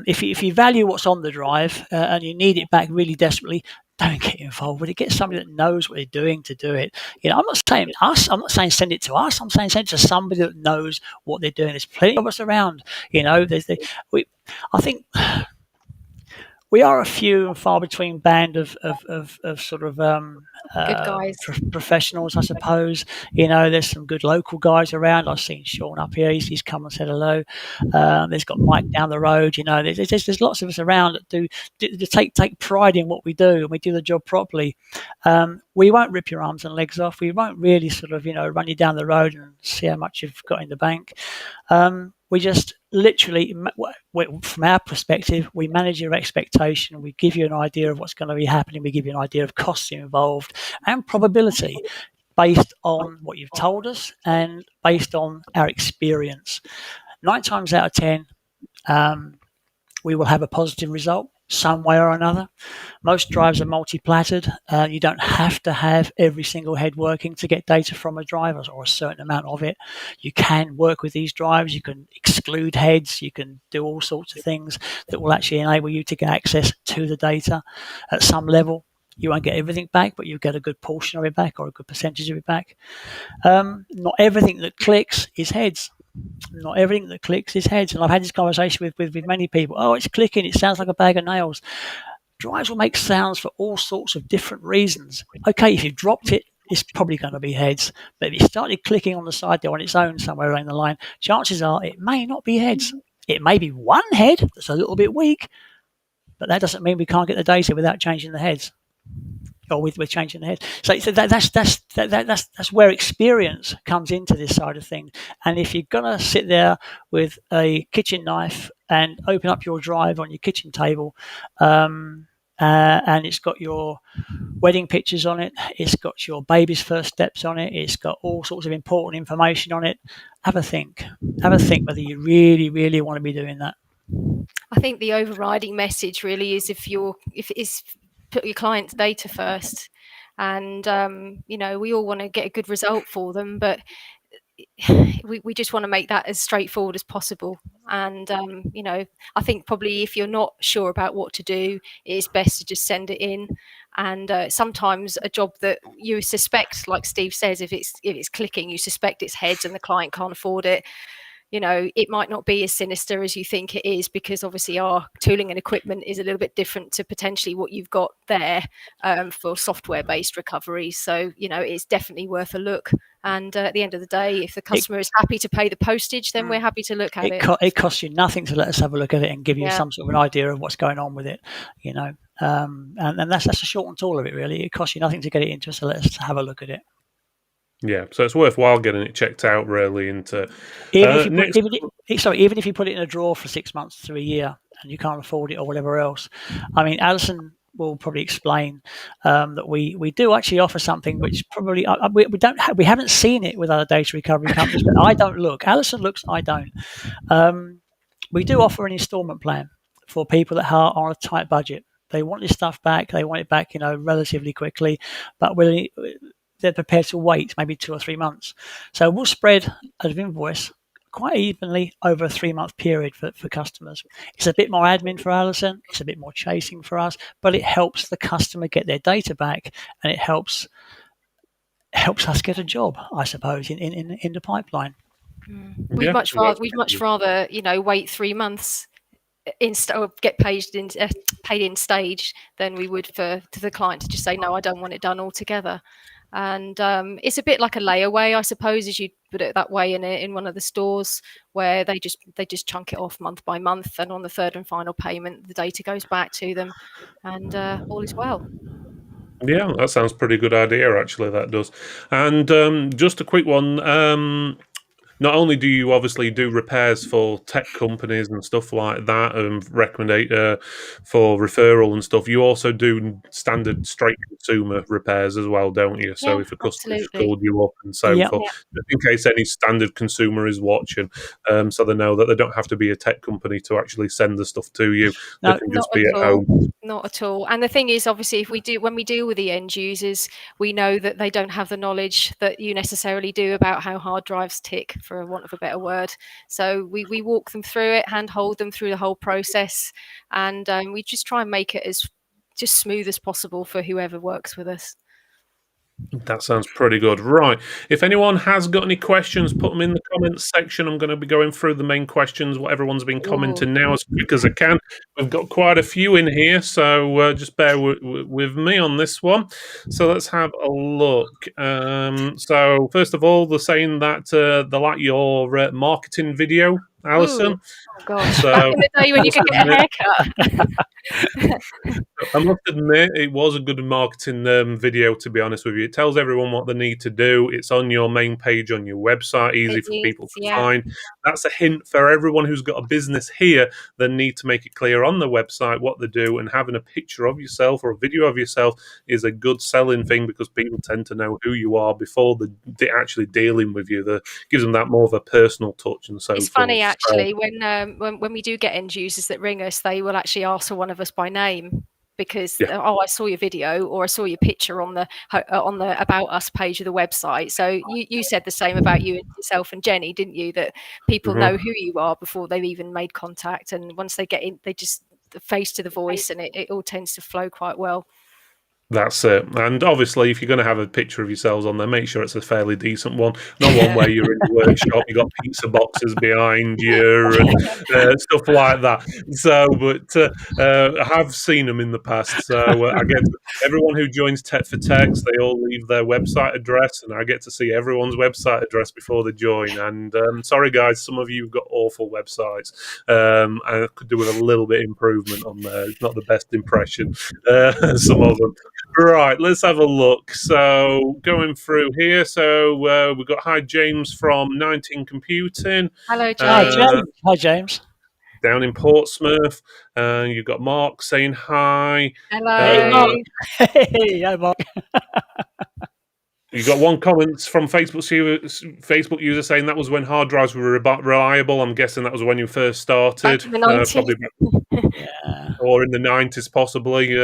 If you value what's on the drive and you need it back really desperately, don't get involved with it. Get somebody that knows what they're doing to do it. I'm not saying us. I'm not saying send it to us. I'm saying send it to somebody that knows what they're doing. There's plenty of us around. I think. We are a few and far between band of sort of good guys, professionals, I suppose. There's some good local guys around. I've seen Sean up here. He's come and said hello. There's got Mike down the road. There's lots of us around that do take pride in what we do, and we do the job properly. We won't rip your arms and legs off. We won't really sort of run you down the road and see how much you've got in the bank. We just literally, from our perspective, we manage your expectation. We give you an idea of what's going to be happening. We give you an idea of costs involved and probability based on what you've told us and based on our experience. 9 times out of 10, we will have a positive result. some way or another. Most drives are multi-platted. You don't have to have every single head working to get data from a drive, or a certain amount of it. You can work with these drives. You can exclude heads. You can do all sorts of things that will actually enable you to get access to the data at some level. You won't get everything back, but you'll get a good portion of it back, or a good percentage of it back. Not everything that clicks is heads. Not everything that clicks is heads. And I've had this conversation with many people. Oh, it's clicking. It sounds like a bag of nails. Drives will make sounds for all sorts of different reasons. Okay, if you dropped it, it's probably going to be heads. But if you started clicking on the side there on its own somewhere along the line, chances are it may not be heads. It may be one head that's a little bit weak, but that doesn't mean we can't get the data without changing the heads. Or with changing the head. So that's where experience comes into this side of things. And if you're gonna sit there with a kitchen knife and open up your drive on your kitchen table, and it's got your wedding pictures on it, it's got your baby's first steps on it, it's got all sorts of important information on it, have a think whether you really want to be doing that. I think the overriding message really is if it's put your client's data first, and we all want to get a good result for them, but we just want to make that as straightforward as possible. And I think probably if you're not sure about what to do, it is best to just send it in. And sometimes a job that you suspect, like Steve says, if it's clicking, you suspect it's heads and the client can't afford it, it might not be as sinister as you think it is, because obviously our tooling and equipment is a little bit different to potentially what you've got there for software-based recovery. So, it's definitely worth a look. And at the end of the day, if the customer is happy to pay the postage, then we're happy to look at it. It costs you nothing to let us have a look at it and give you some sort of an idea of what's going on with it, and that's the short and tall of it, really. It costs you nothing to get it into us, so let us have a look at it. Yeah, so it's worthwhile getting it checked out, really. Into even if you put it in a drawer for 6 months to a year and you can't afford it or whatever else. I mean, Alison will probably explain that we do actually offer something which probably we haven't seen it with other data recovery companies. But I don't look. Alison looks. I don't. We do offer an instalment plan for people that are on a tight budget. They want this stuff back. They want it back, relatively quickly, but they're prepared to wait maybe 2 or 3 months. So we'll spread an invoice quite evenly over a 3-month period for customers. It's a bit more admin for Alison, it's a bit more chasing for us, but it helps the customer get their data back, and it helps us get a job, I suppose, in the pipeline. We'd much rather wait 3 months or get paid in stage than we would to the client to just say, no, I don't want it done altogether. And it's a bit like a layaway, I suppose, as you put it that way, in one of the stores, where they just chunk it off month by month, and on the third and final payment, the data goes back to them, and all is well. Yeah, that sounds pretty good idea, actually, that does. And just a quick one. Not only do you obviously do repairs for tech companies and stuff like that, and recommend for referral and stuff, you also do standard straight consumer repairs as well, don't you? So if a customer's called you up and so forth, in case any standard consumer is watching, so they know that they don't have to be a tech company to actually send the stuff to you. They can just be at home. Not at all. And the thing is, obviously, when we deal with the end users, we know that they don't have the knowledge that you necessarily do about how hard drives tick, for want of a better word. So we walk them through it, handhold them through the whole process, and we just try and make it as just smooth as possible for whoever works with us. That sounds pretty good. Right. If anyone has got any questions, put them in the comments section. I'm going to be going through the main questions, what everyone's been commenting now, as quick as I can. We've got quite a few in here, so just bear with me on this one. So let's have a look. So first of all, they're saying that they like your marketing video, Alison. Oh gosh, back in the day when you could get a haircut. I must admit, it was a good marketing video, to be honest with you. It tells everyone what they need to do. It's on your main page on your website, easy for people to find. That's a hint for everyone who's got a business here. They need to make it clear on the website what they do, and having a picture of yourself or a video of yourself is a good selling thing, because people tend to know who you are before they're actually dealing with you. That gives them that more of a personal touch and so forth. It's funny, actually, when we do get end users that ring us, they will actually ask for one of us by name because I saw your video or I saw your picture on the About Us page of the website. So you said the same about yourself and Jenny, didn't you? That people know who you are before they've even made contact, and once they get in, they just the face to the voice, and it all tends to flow quite well. That's it. And obviously, if you're going to have a picture of yourselves on there, make sure it's a fairly decent one. Not one where you're in the workshop, you've got pizza boxes behind you and stuff like that. So, but I have seen them in the past. So, again, everyone who joins Tech for Techs, they all leave their website address, and I get to see everyone's website address before they join. And sorry, guys, some of you have got awful websites. I could do with a little bit improvement on there. It's not the best impression, some of them. Right, let's have a look. So going through here, so we've got hi James from 19 Computing. Hello, James. Hi, James. Down in Portsmouth. You've got Mark saying hi. Hello. Hey, Mark. Hey, Mark. You got one comment from Facebook user saying that was when hard drives were reliable. I'm guessing that was when you first started. Back in the 90s. Probably or in the 90s, possibly.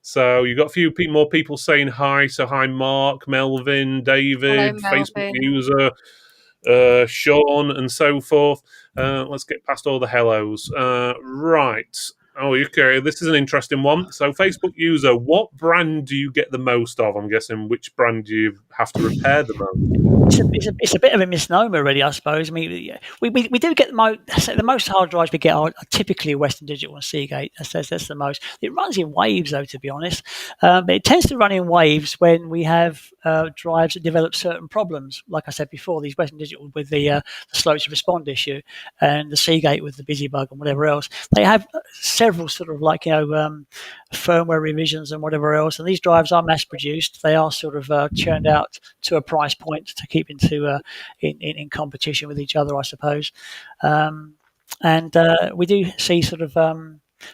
So you got a few more people saying hi. So hi, Mark, Melvin, David, Hello, Facebook user, Sean, and so forth. Let's get past all the hellos. Right. Oh, okay. This is an interesting one. So, Facebook user, what brand do you get the most of? I'm guessing which brand do you have to repair the most? It's a bit of a misnomer, really, I suppose. I mean, we do get the most hard drives we get are typically Western Digital and Seagate. That's the most. It runs in waves, though, to be honest. But it tends to run in waves when we have drives that develop certain problems. Like I said before, these Western Digital with the slow to respond issue, and the Seagate with the busy bug and whatever else. They have several sort of firmware revisions and whatever else, and these drives are mass produced. They are sort of churned out to a price point to keep in competition with each other, I suppose. And we do see sort of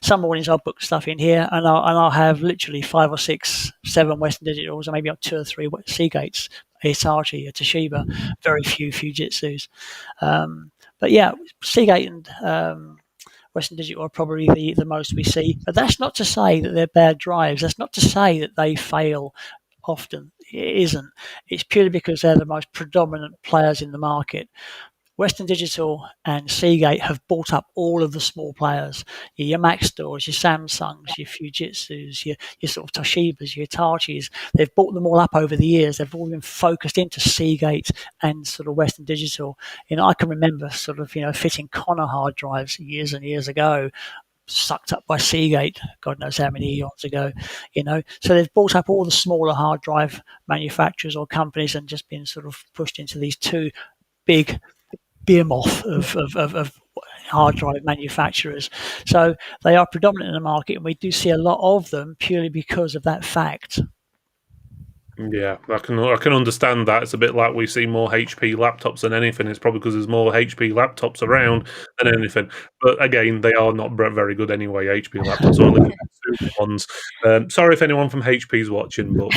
some mornings I'll book stuff in here, and I'll have literally 5 or 6, 7 Western Digitals, and maybe up 2 or 3 Seagates, a Hitachi, a Toshiba, very few Fujitsus. But yeah, Seagate and Western Digital are probably the most we see. But that's not to say that they're bad drives. That's not to say that they fail often. It isn't. It's purely because they're the most predominant players in the market. Western Digital and Seagate have bought up all of the small players. Your Mac stores, your Samsungs, your Fujitsus, your sort of Toshibas, your Hitachis. They've bought them all up over the years. They've all been focused into Seagate and sort of Western Digital. I can remember sort of, fitting Connor hard drives years and years ago, sucked up by Seagate, God knows how many eons ago, So they've bought up all the smaller hard drive manufacturers or companies and just been sort of pushed into these two big behemoth of hard drive manufacturers. So they are predominant in the market, and we do see a lot of them purely because of that fact. Yeah, I can understand that. It's a bit like we see more HP laptops than anything. It's probably because there's more HP laptops around than anything. But again, they are not very good anyway, HP laptops, or at least consumer ones. Sorry if anyone from HP is watching, but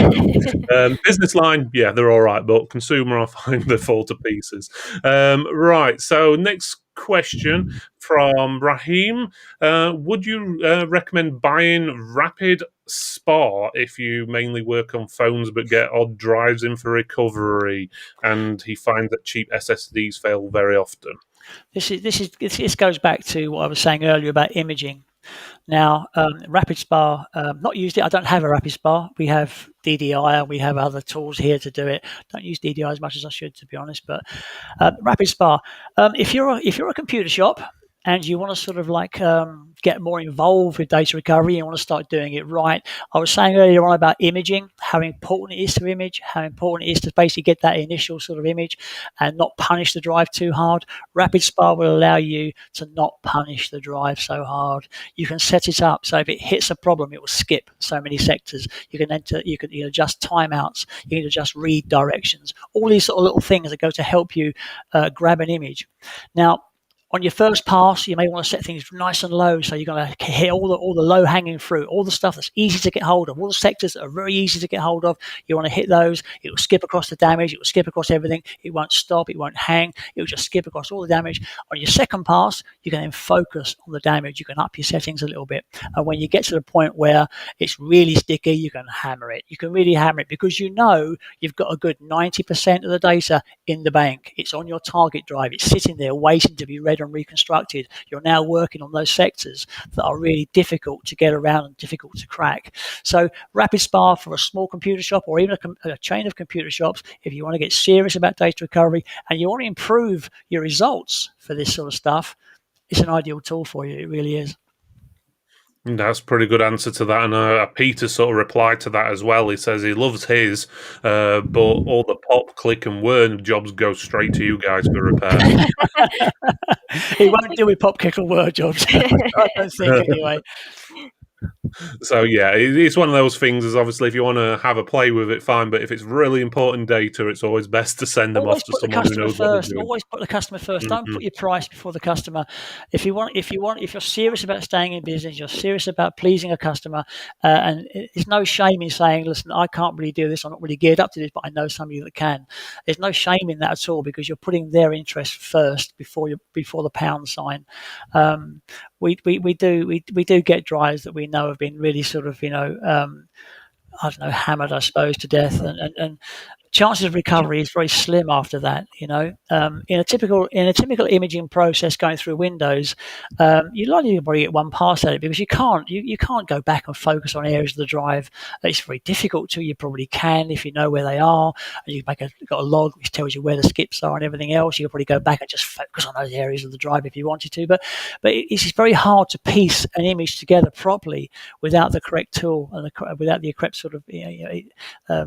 business line, yeah, they're all right. But consumer, I find they fall to pieces. Right, so next question from Raheem. Would you recommend buying Rapid Spa if you mainly work on phones but get odd drives in for recovery? And he finds that cheap SSDs fail very often. This goes back to what I was saying earlier about imaging. Now, Rapid Spa, not used it. I don't have a Rapid Spa. We have DDI. We have other tools here to do it. Don't use DDI as much as I should, to be honest. But Rapid Spa, if you're a computer shop and you want to sort of get more involved with data recovery, you want to start doing it right. I was saying earlier on about imaging, how important it is to image, how important it is to basically get that initial sort of image and not punish the drive too hard. Rapid Spa will allow you to not punish the drive so hard. You can set it up so if it hits a problem, it will skip so many sectors. You can adjust timeouts, you can adjust read directions, all these sort of little things that go to help you grab an image. Now, On your first pass, you may want to set things nice and low, so you're going to hit all the low hanging fruit, all the stuff that's easy to get hold of, all the sectors that are very easy to get hold of. You want to hit those. It will skip across the damage. It will skip across everything. It won't stop. It won't hang. It will just skip across all the damage. On your second pass, you can then focus on the damage. You can up your settings a little bit, and when you get to the point where it's really sticky, you can hammer it. You can really hammer it because you know you've got a good 90% of the data in the bank. It's on your target drive. It's sitting there waiting to be read and reconstructed. You're now working on those sectors that are really difficult to get around and difficult to crack. So Rapid Spa for a small computer shop, or even a chain of computer shops, if you want to get serious about data recovery and you want to improve your results for this sort of stuff, it's an ideal tool for you. It really is. That's a pretty good answer to that. And Peter sort of replied to that as well. He says he loves his, but all the pop, click and word jobs go straight to you guys for repair. He won't deal with pop, click and word jobs. I don't think anyway. So yeah, it's one of those things. Is obviously if you want to have a play with it, fine. But if it's really important data, it's always best to send them off to someone who knows what they're doing. Always put the customer first. Don't put your price before the customer. If you're serious about staying in business, you're serious about pleasing a customer, and there's no shame in saying, "Listen, I can't really do this. I'm not really geared up to this, but I know somebody that can." There's no shame in that at all because you're putting their interest first before the pound sign. We do get drives that we know have been really sort of I don't know, hammered, I suppose, to death, and chances of recovery is very slim after that. In a typical imaging process going through Windows, you're likely to probably get one pass at it because you can't go back and focus on areas of the drive. It's very difficult to. You probably can if you know where they are, and you've got a log which tells you where the skips are and everything else. You can probably go back and just focus on those areas of the drive if you wanted to. But it's very hard to piece an image together properly without the correct tool and without the correct sort of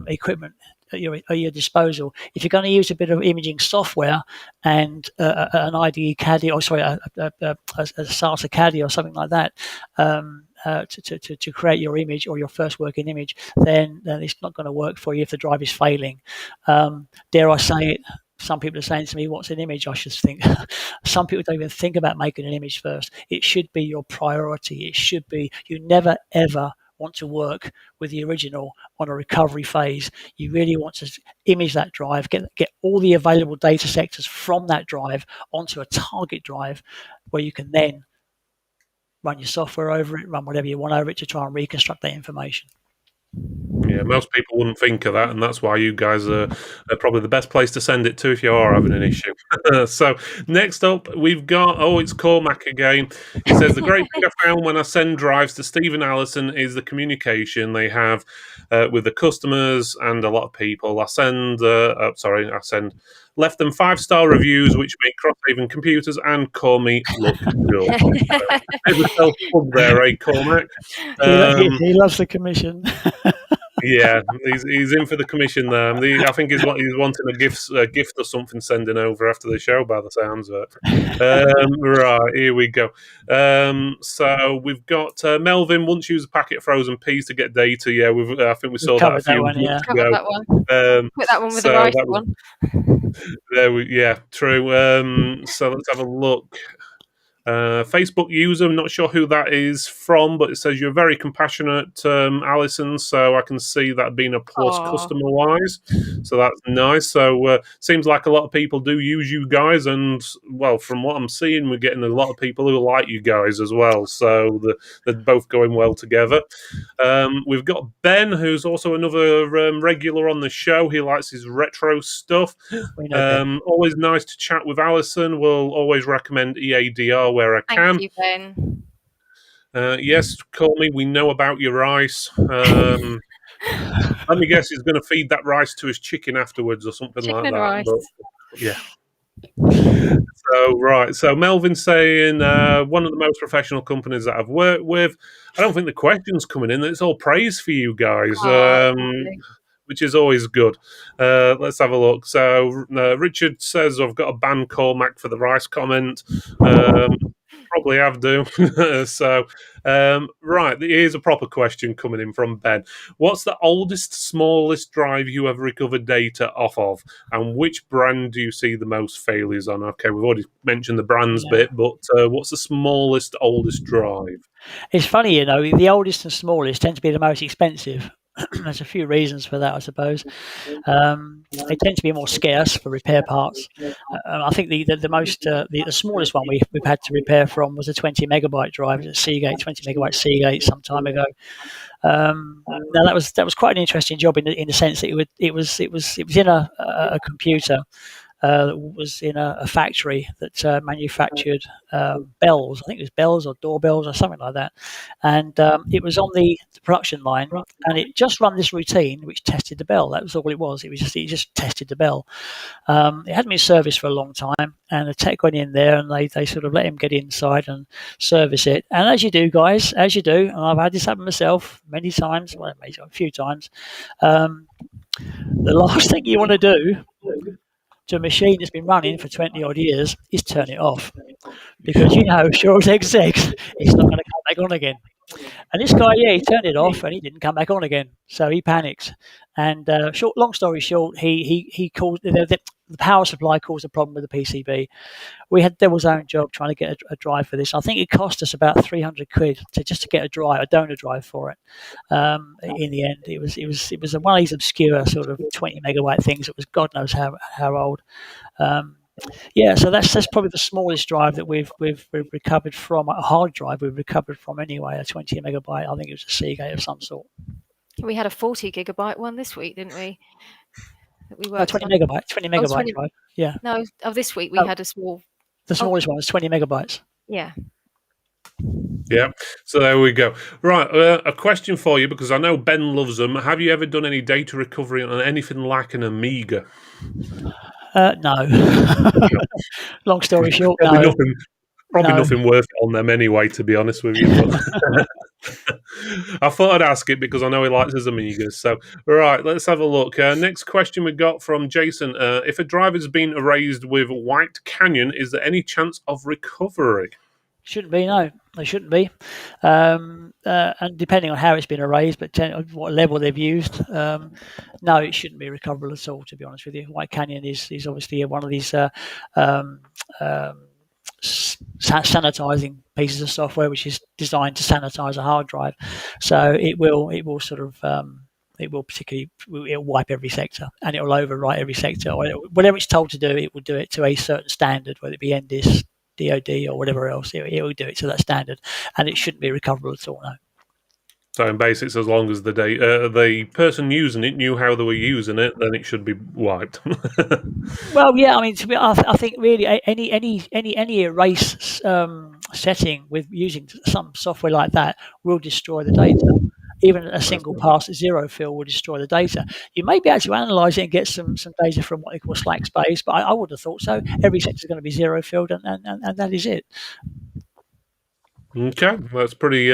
equipment at your disposal. If you're going to use a bit of imaging software and an IDE CADI, or sorry, a SASA CADI or something like that, to create your image or your first working image, then it's not going to work for you if the drive is failing. Dare I say it? Some people are saying to me, "What's an image?" I should think. Some people don't even think about making an image first. It should be your priority. It should be. You never ever want to work with the original on a recovery phase. You really want to image that drive, get all the available data sectors from that drive onto a target drive where you can then run your software over it, run whatever you want over it to try and reconstruct that information. Yeah, most people wouldn't think of that, and that's why you guys are probably the best place to send it to if you are having an issue. So next up, we've got, it's Cormac again. He says, the great thing I found when I send drives to Steve and Alison is the communication they have with the customers and a lot of people. I send left them 5-star reviews, which make Crosshaven Computers and Call Me look good. There's a self-plug there, Cormac? He loves the commission. Yeah, he's in for the commission there. I think he's wanting a gift or something sending over after the show, by the sounds of it. Right, here we go. So we've got Melvin. Once use a packet of frozen peas to get data. Yeah, I think we saw that a few months ago. Covered that one. Put that one with the rice one. True. So let's have a look. Facebook user, I'm not sure who that is from, but it says you're very compassionate, Alison, so I can see that being a plus customer-wise, so that's nice. So seems like a lot of people do use you guys, and, well, from what I'm seeing, we're getting a lot of people who like you guys as well, so they're both going well together. We've got Ben, who's also another regular on the show. He likes his retro stuff. Always nice to chat with Alison. We'll always recommend EADR where I can. Thank you, Ben. Yes, call me. We know about your rice. Let me guess, he's going to feed that rice to his chicken afterwards or something Chicken like that. rice. But, yeah. So Melvin's saying one of the most professional companies that I've worked with. I don't think the question's coming in. It's all praise for you guys. Which is always good. Let's have a look. So Richard says, I've got a ban Cormac for the rice comment. probably have do. So, right, here's a proper question coming in from Ben. What's the oldest, smallest drive you ever recovered data off of, and which brand do you see the most failures on? Okay, we've already mentioned the brands bit, but what's the smallest, oldest drive? It's funny, the oldest and smallest tend to be the most expensive. There's a few reasons for that, I suppose. They tend to be more scarce for repair parts. I think the smallest one we've had to repair from was a 20 megabyte drive at Seagate, 20 megabyte Seagate some time ago. Now that was quite an interesting job in the sense that it was in a computer. That was in a factory that manufactured bells. I think it was bells or doorbells or something like that. And it was on the production line, and it just run this routine which tested the bell. That was all it was. It just tested the bell. It hadn't been serviced for a long time, and the tech went in there, and they sort of let him get inside and service it. And as you do, guys, and I've had this happen myself many times, well, maybe a few times. The last thing you want to do to a machine that's been running for 20 odd years is turn it off, because sure as eggs, it's not going to come back on again. And this guy, he turned it off and he didn't come back on again, so he panicked. And long story short, he called the power supply caused a problem with the PCB. We had Devil's Own job trying to get a drive for this. I think it cost us about 300 quid to get a donor drive for it. In the end, it was one of these obscure sort of 20 megabyte things that was God knows how old. So that's probably the smallest drive that we've recovered from, a hard drive we've recovered from anyway, a 20 megabyte. I think it was a Seagate of some sort. We had a 40 gigabyte one this week, didn't we? That we 20 megabyte drive. Yeah. No, this week we had a small. The smallest one was 20 megabytes. Yeah. Yeah, so there we go. Right, a question for you, because I know Ben loves them. Have you ever done any data recovery on anything like an Amiga? No. Long story short, no. Nothing worth it on them anyway, to be honest with you. But I thought I'd ask it because I know he likes his Amigas. So, right, let's have a look. Next question we got from Jason. If a drive has been erased with White Canyon, is there any chance of recovery? Shouldn't be, no. They shouldn't be. And depending on how it's been erased, but what level they've used, no, it shouldn't be recoverable at all, to be honest with you. White Canyon is obviously one of these sanitizing pieces of software which is designed to sanitize a hard drive. So it will sort of it'll wipe every sector, and it'll overwrite every sector, or whatever it's told to do, it will do it to a certain standard, whether it be NDIS, DOD, or whatever else. It will do it to that standard, and it shouldn't be recoverable at all. No. So in basics, as long as the person using it knew how they were using it, then it should be wiped. Well, yeah, I mean, I think really any erase setting with using some software like that will destroy the data. Even a single pass zero fill will destroy the data. You may be able to analyse it and get some data from what they call slack space, but I would have thought so. Every sector is going to be zero filled, and that is it. Okay, that's pretty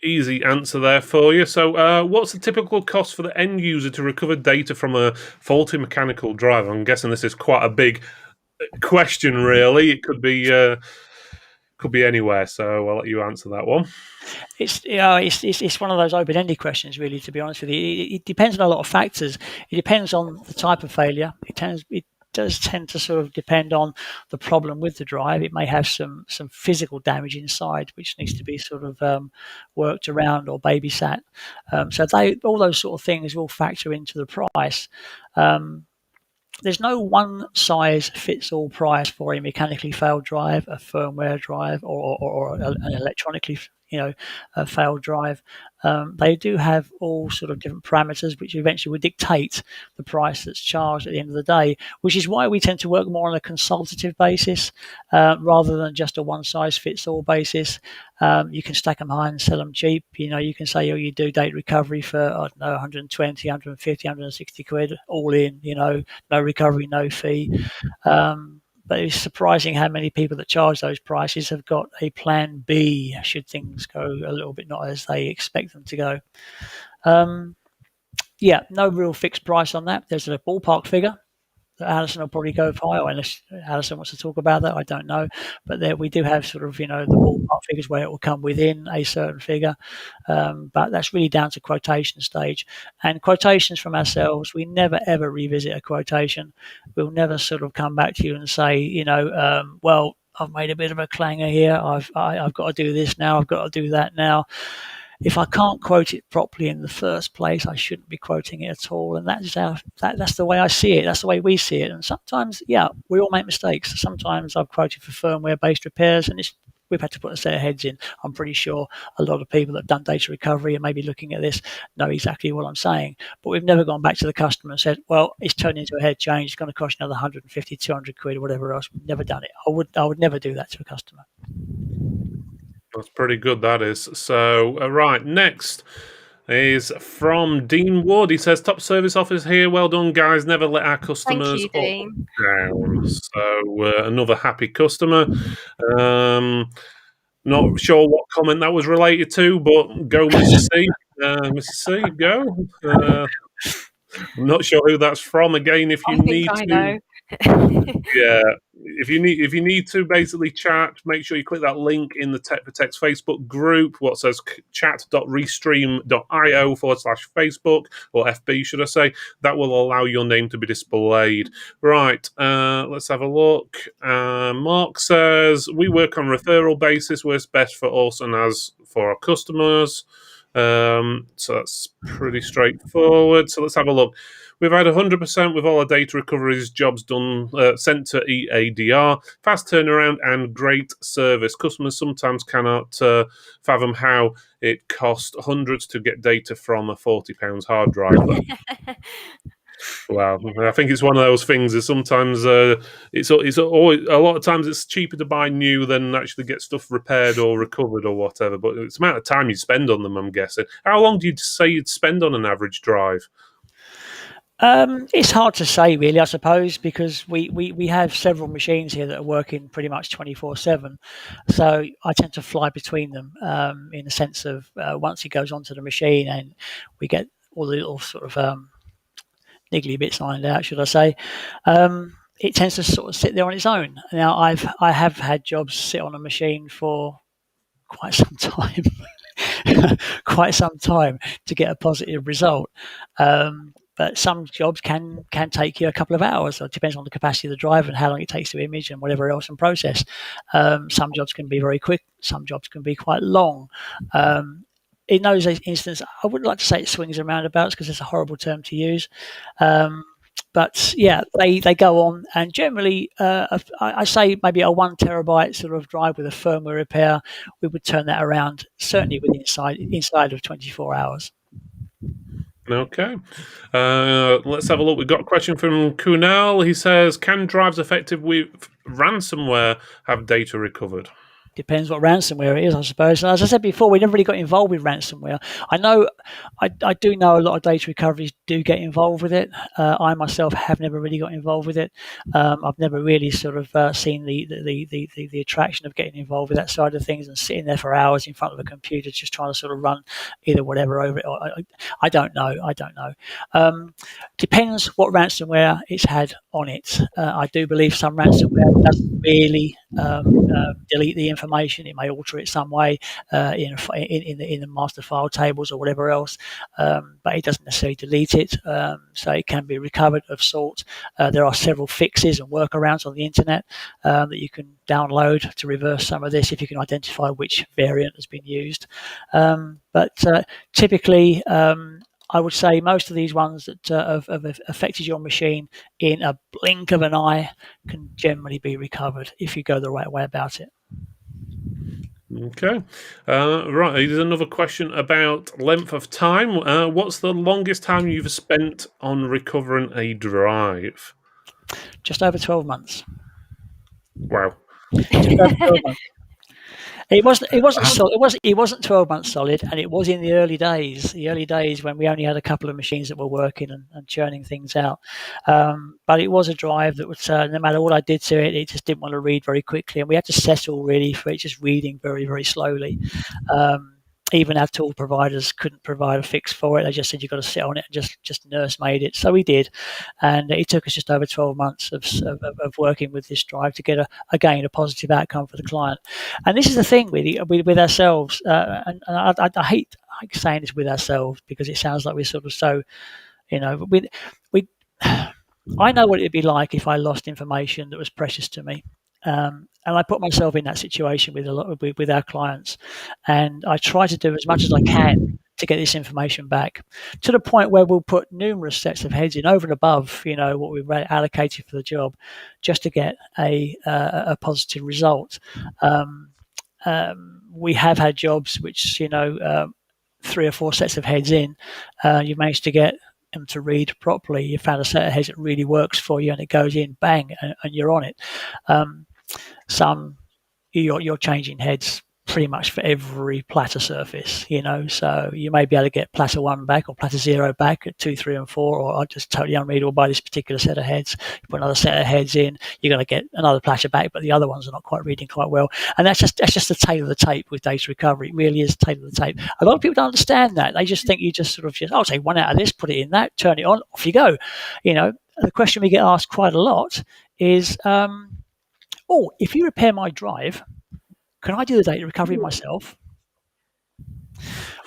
easy answer there for you. So what's the typical cost for the end user to recover data from a faulty mechanical drive? I'm guessing this is quite a big question, really. It could be anywhere, so I'll let you answer that one. It's one of those open-ended questions, really, to be honest with you. It depends on a lot of factors. It depends on the type of failure. It does tend to sort of depend on the problem with the drive. It may have some physical damage inside, which needs to be sort of worked around or babysat. So all those sort of things will factor into the price. There's no one size fits all price for a mechanically failed drive, a firmware drive, or an electronically a failed drive. They do have all sort of different parameters which eventually would dictate the price that's charged at the end of the day, which is why we tend to work more on a consultative basis rather than just a one size fits all basis. You can stack them high and sell them cheap. You can say, you do data recovery for, I don't know, 120, 150, 160 quid all in, no recovery, no fee. But it's surprising how many people that charge those prices have got a plan B should things go a little bit not as they expect them to go. No real fixed price on that. There's a ballpark figure Alison will probably go higher, unless Alison wants to talk about that. I don't know, but there we do have sort of the ballpark figures where it will come within a certain figure, but that's really down to quotation stage. And quotations from ourselves, we never ever revisit a quotation. We'll never sort of come back to you and say, well, I've made a bit of a clanger here. I've got to do this now. I've got to do that now. If I can't quote it properly in the first place, I shouldn't be quoting it at all. And that's the way I see it. That's the way we see it. And sometimes, we all make mistakes. Sometimes I've quoted for firmware-based repairs, and we've had to put a set of heads in. I'm pretty sure a lot of people that have done data recovery and maybe looking at this know exactly what I'm saying. But we've never gone back to the customer and said, well, it's turned into a head change. It's going to cost you another 150, 200 quid or whatever else. We've never done it. I would never do that to a customer. That's pretty good, that is. So, right, next is from Dean Wood. He says, top service office here. Well done, guys. Never let our customers Thank you, Dean. down. So, another happy customer. Not sure what comment that was related to, but go, Mrs. C. Mrs. C, go. I'm not sure who that's from. Again, if you need I to... know. Yeah, if you need to basically chat, make sure you click that link in the Tech for Tech's Facebook group, what says chat.restream.io/Facebook, or FB, should I say. That will allow your name to be displayed. Right, let's have a look. Mark says, we work on referral basis, works best for us and as for our customers. So that's pretty straightforward. So let's have a look. We've had 100% with all our data recoveries jobs done, sent to EADR, fast turnaround and great service. Customers sometimes cannot fathom how it costs hundreds to get data from a £40 hard drive. Wow, I think it's one of those things that sometimes it's always, a lot of times it's cheaper to buy new than actually get stuff repaired or recovered or whatever. But it's the amount of time you spend on them, I'm guessing. How long do you say you'd spend on an average drive? It's hard to say, really, I suppose, because we have several machines here that are working pretty much 24/7. So I tend to fly between them in the sense of once it goes onto the machine and we get all the little sort of niggly bits ironed out, should I say, it tends to sort of sit there on its own. Now, I have had jobs sit on a machine for quite some time, to get a positive result. But some jobs can take you a couple of hours. So it depends on the capacity of the drive and how long it takes to image and whatever else and process. Some jobs can be very quick. Some jobs can be quite long. In those instances, I wouldn't like to say it swings and roundabouts because it's a horrible term to use. But yeah, they go on, and generally, I say maybe a 1 terabyte sort of drive with a firmware repair, we would turn that around certainly within inside of 24 hours. Okay, let's have a look. We've got a question from Kunal. He says, can drives affected with ransomware have data recovered? Depends what ransomware it is, I suppose. As I said before, we never really got involved with ransomware. I do know a lot of data recoveries do get involved with it. I myself have never really got involved with it. I've never really sort of seen the attraction of getting involved with that side of things and sitting there for hours in front of a computer just trying to sort of run either whatever over it. I don't know. Depends what ransomware it's had on it. I do believe some ransomware doesn't really delete the information. It may alter it some way in the master file tables or whatever else, but it doesn't necessarily delete it. So it can be recovered of sorts. There are several fixes and workarounds on the internet that you can download to reverse some of this if you can identify which variant has been used. But typically, I would say most of these ones that have affected your machine in a blink of an eye can generally be recovered if you go the right way about it. Okay. Right. Here's another question about length of time. What's the longest time you've spent on recovering a drive? Just over 12 months. Wow. Just over 12 months. It wasn't 12 months solid, and it was in the early days when we only had a couple of machines that were working and churning things out. But it was a drive that was, no matter what I did to it, it just didn't want to read very quickly, and we had to settle really for it just reading very, very slowly. Even our tool providers couldn't provide a fix for it. They just said you've got to sit on it and just nurse made it. So we did, and it took us just over 12 months of working with this drive to get again a positive outcome for the client. And this is the thing with ourselves, and I hate saying this with ourselves because it sounds like we're sort of so, we I know what it'd be like if I lost information that was precious to me. And I put myself in that situation with our clients, and I try to do as much as I can to get this information back, to the point where we'll put numerous sets of heads in over and above, what we've allocated for the job, just to get a positive result. We have had jobs which, 3 or 4 sets of heads in, you managed to get them to read properly. You found a set of heads that really works for you, and it goes in, bang, and you're on it. Some you're changing heads pretty much for every platter surface, so you may be able to get platter 1 back or platter 0 back at 2, 3 and 4, or just totally unreadable by this particular set of heads. You put another set of heads in, you're going to get another platter back, but the other ones are not quite reading quite well. And that's just the tail of the tape with data recovery. It really is the tail of the tape. A lot of people don't understand that. They just think you just I'll take one out of this, put it in that, turn it on, off you go. The question we get asked quite a lot is, if you repair my drive, can I do the data recovery myself?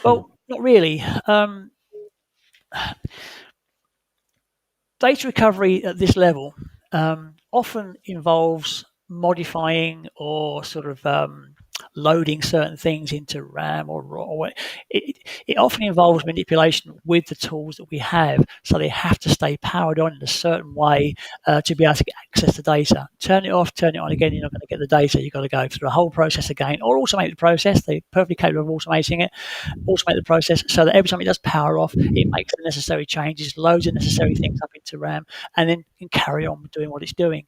Well, not really. Data recovery at this level often involves modifying or sort of loading certain things into RAM or it often involves manipulation with the tools that we have, so they have to stay powered on in a certain way to be able to access the data. Turn it off, turn it on again, you're not going to get the data. You've got to go through the whole process again, or automate the process. They're perfectly capable of automating it. Automate the process so that every time it does power off, it makes the necessary changes, loads the necessary things up into RAM, and then can carry on doing what it's doing.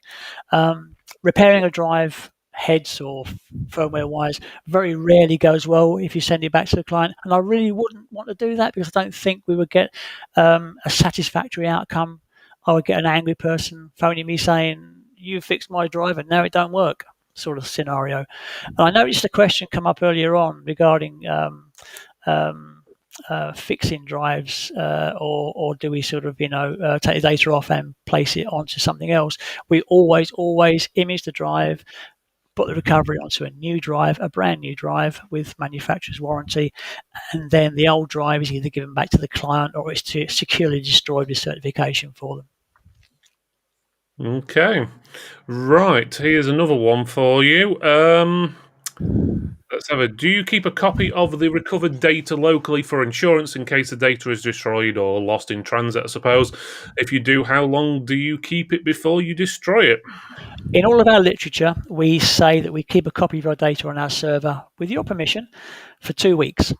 Repairing a drive, heads or firmware wise, very rarely goes well if you send it back to the client, and I really wouldn't want to do that because I don't think we would get a satisfactory outcome. I would get an angry person phoning me saying, you fixed my drive and now it don't work, sort of scenario. And I noticed a question come up earlier on regarding fixing drives, or do we sort of take the data off and place it onto something else. We always image the drive, put the recovery onto a new drive, a brand new drive with manufacturer's warranty, and then the old drive is either given back to the client or it's securely destroyed with certification for them. Okay, right, here's another one for you. Let's have it. Do you keep a copy of the recovered data locally for insurance in case the data is destroyed or lost in transit, I suppose? If you do, how long do you keep it before you destroy it? In all of our literature, we say that we keep a copy of our data on our server, with your permission, for 2 weeks.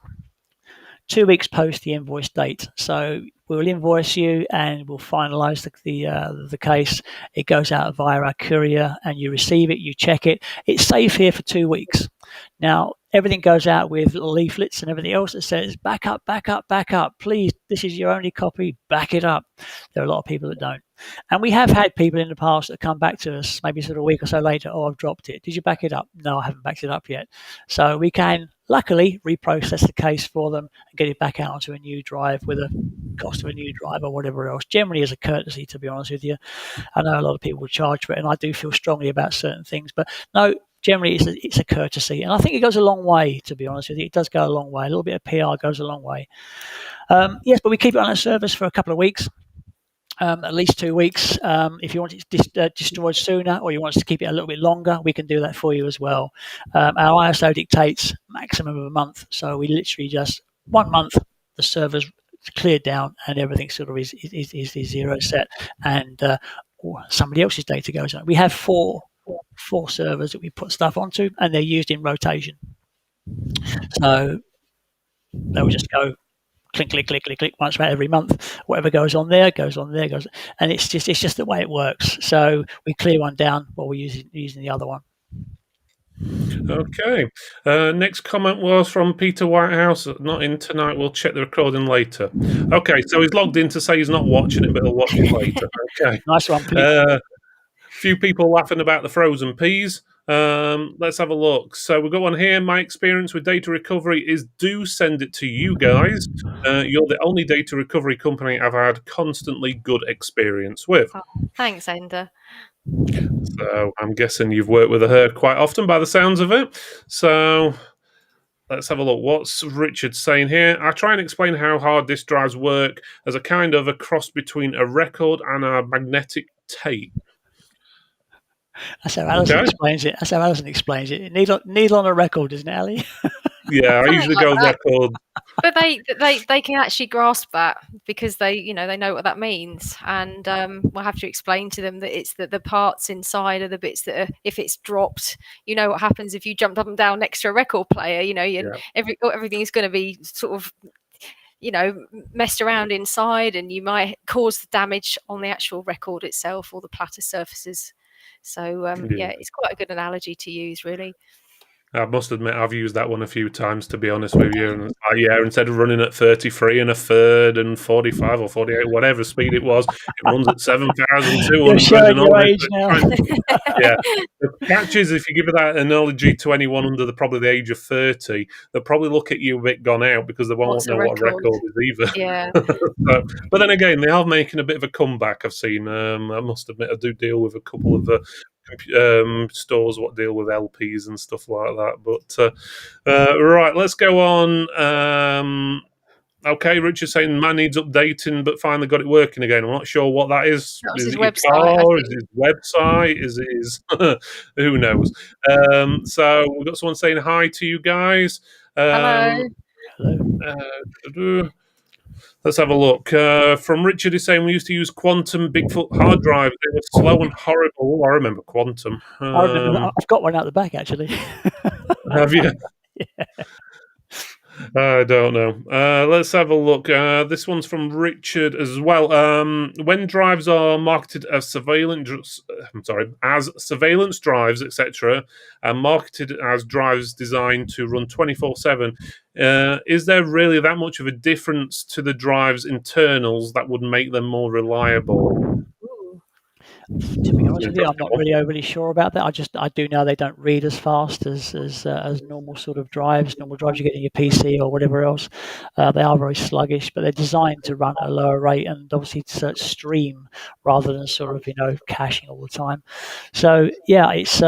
2 weeks post the invoice date. So we'll invoice you and we'll finalise the case. It goes out via our courier and you receive it, you check it. It's safe here for 2 weeks. Now, everything goes out with leaflets and everything else that says, back up, back up, back up. Please, this is your only copy, back it up. There are a lot of people that don't. And we have had people in the past that come back to us, maybe sort of a week or so later, I've dropped it. Did you back it up? No, I haven't backed it up yet. So we can, luckily, reprocess the case for them and get it back out onto a new drive with a cost of a new drive or whatever else. Generally as a courtesy, to be honest with you. I know a lot of people will charge for it, and I do feel strongly about certain things. But no, generally it's a courtesy. And I think it goes a long way, to be honest with you. It does go a long way. A little bit of PR goes a long way. Yes, but we keep it on our service for a couple of weeks. At least 2 weeks. If you want it destroyed sooner or you want us to keep it a little bit longer, we can do that for you as well. Our ISO dictates maximum of a month, so we literally just 1 month the server's cleared down and everything sort of is zero set, and somebody else's data goes on. We have four servers that we put stuff onto, and they're used in rotation. So they'll just go click, click, click, click, click once about every month. Whatever goes on there, and it's just the way it works. So we clear one down while we're using the other one. Okay. Next comment was from Peter Whitehouse. Not in tonight. We'll check the recording later. Okay, so he's logged in to say he's not watching it, but he'll watch it later. Okay. Nice one, Peter. Few people laughing about the frozen peas. Let's have a look. So we've got one here. My experience with data recovery is do send it to you guys. You're the only data recovery company I've had constantly good experience with. Oh, thanks, Enda. So I'm guessing you've worked with her quite often by the sounds of it. So let's have a look. What's Richard saying here? I try and explain how hard disk drives work as a kind of a cross between a record and a magnetic tape. That's how Alison explains it. That's how Alison explains it. Needle on a record, isn't it, Ali? Yeah, I usually go record. But they can actually grasp that because they know what that means, and we'll have to explain to them that it's the parts inside are the bits that are, if it's dropped, you know what happens if you jump up and down next to a record player. Everything is going to be sort of messed around inside, and you might cause damage on the actual record itself or the platter surfaces. So it's quite a good analogy to use, really. I must admit, I've used that one a few times, to be honest with you. And instead of running at 33 and a third and 45 or 48, whatever speed it was, it runs at 7,200. You're showing your age now. Yeah. The catch is, if you give that analogy to anyone under probably the age of 30, they'll probably look at you a bit gone out because they won't know what a record is either. Yeah. But then again, they are making a bit of a comeback, I've seen. I must admit, I do deal with a couple of stores what deal with LPs and stuff like that. But right, let's go on. Okay, Richard's saying man needs updating, but finally got it working again. I'm not sure what that is. That was is his it your website, car? Is it his website? Is it his? Who knows? So we've got someone saying hi to you guys. Hello. Let's have a look. From Richard is saying we used to use Quantum Bigfoot hard drives. They were slow and horrible. I remember Quantum. I remember. I've got one out the back, actually. Have you? Yeah. I don't know. Let's have a look. This one's from Richard as well. When drives are marketed as surveillance drives, etc., and marketed as drives designed to run 24/7, is there really that much of a difference to the drive's internals that would make them more reliable? To be honest with you, I'm not really overly sure about that. I do know they don't read as fast as normal sort of drives. Normal drives you get in your PC or whatever else, they are very sluggish, but they're designed to run at a lower rate and obviously to stream rather than sort of caching all the time. So yeah, it's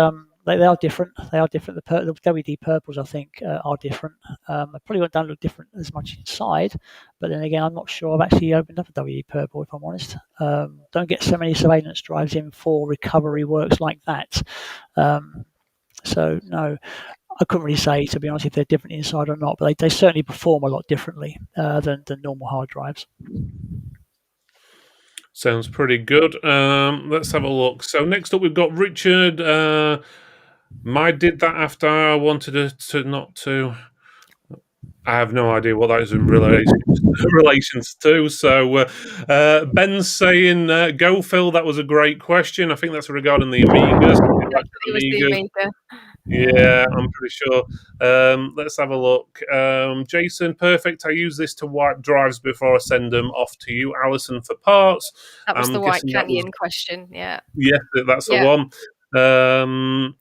they are different. They are different. The WD purples, I think, are different. They probably don't look different as much inside, but then again, I'm not sure. I've actually opened up a WD purple, if I'm honest. Don't get so many surveillance drives in for recovery works like that. So no, I couldn't really say, to be honest, if they're different inside or not, but they certainly perform a lot differently than normal hard drives. Sounds pretty good. Let's have a look. So next up, we've got Richard. I did that after I wanted to not to. I have no idea what that is in relations to. So Ben's saying, "Go Phil." That was a great question. I think that's regarding the Amigas. It was the Amiga. Yeah, I'm pretty sure. Let's have a look. Jason, perfect. I use this to wipe drives before I send them off to you, Alison, for parts. That was the White Canyon question. Yeah. Yeah, that's the one.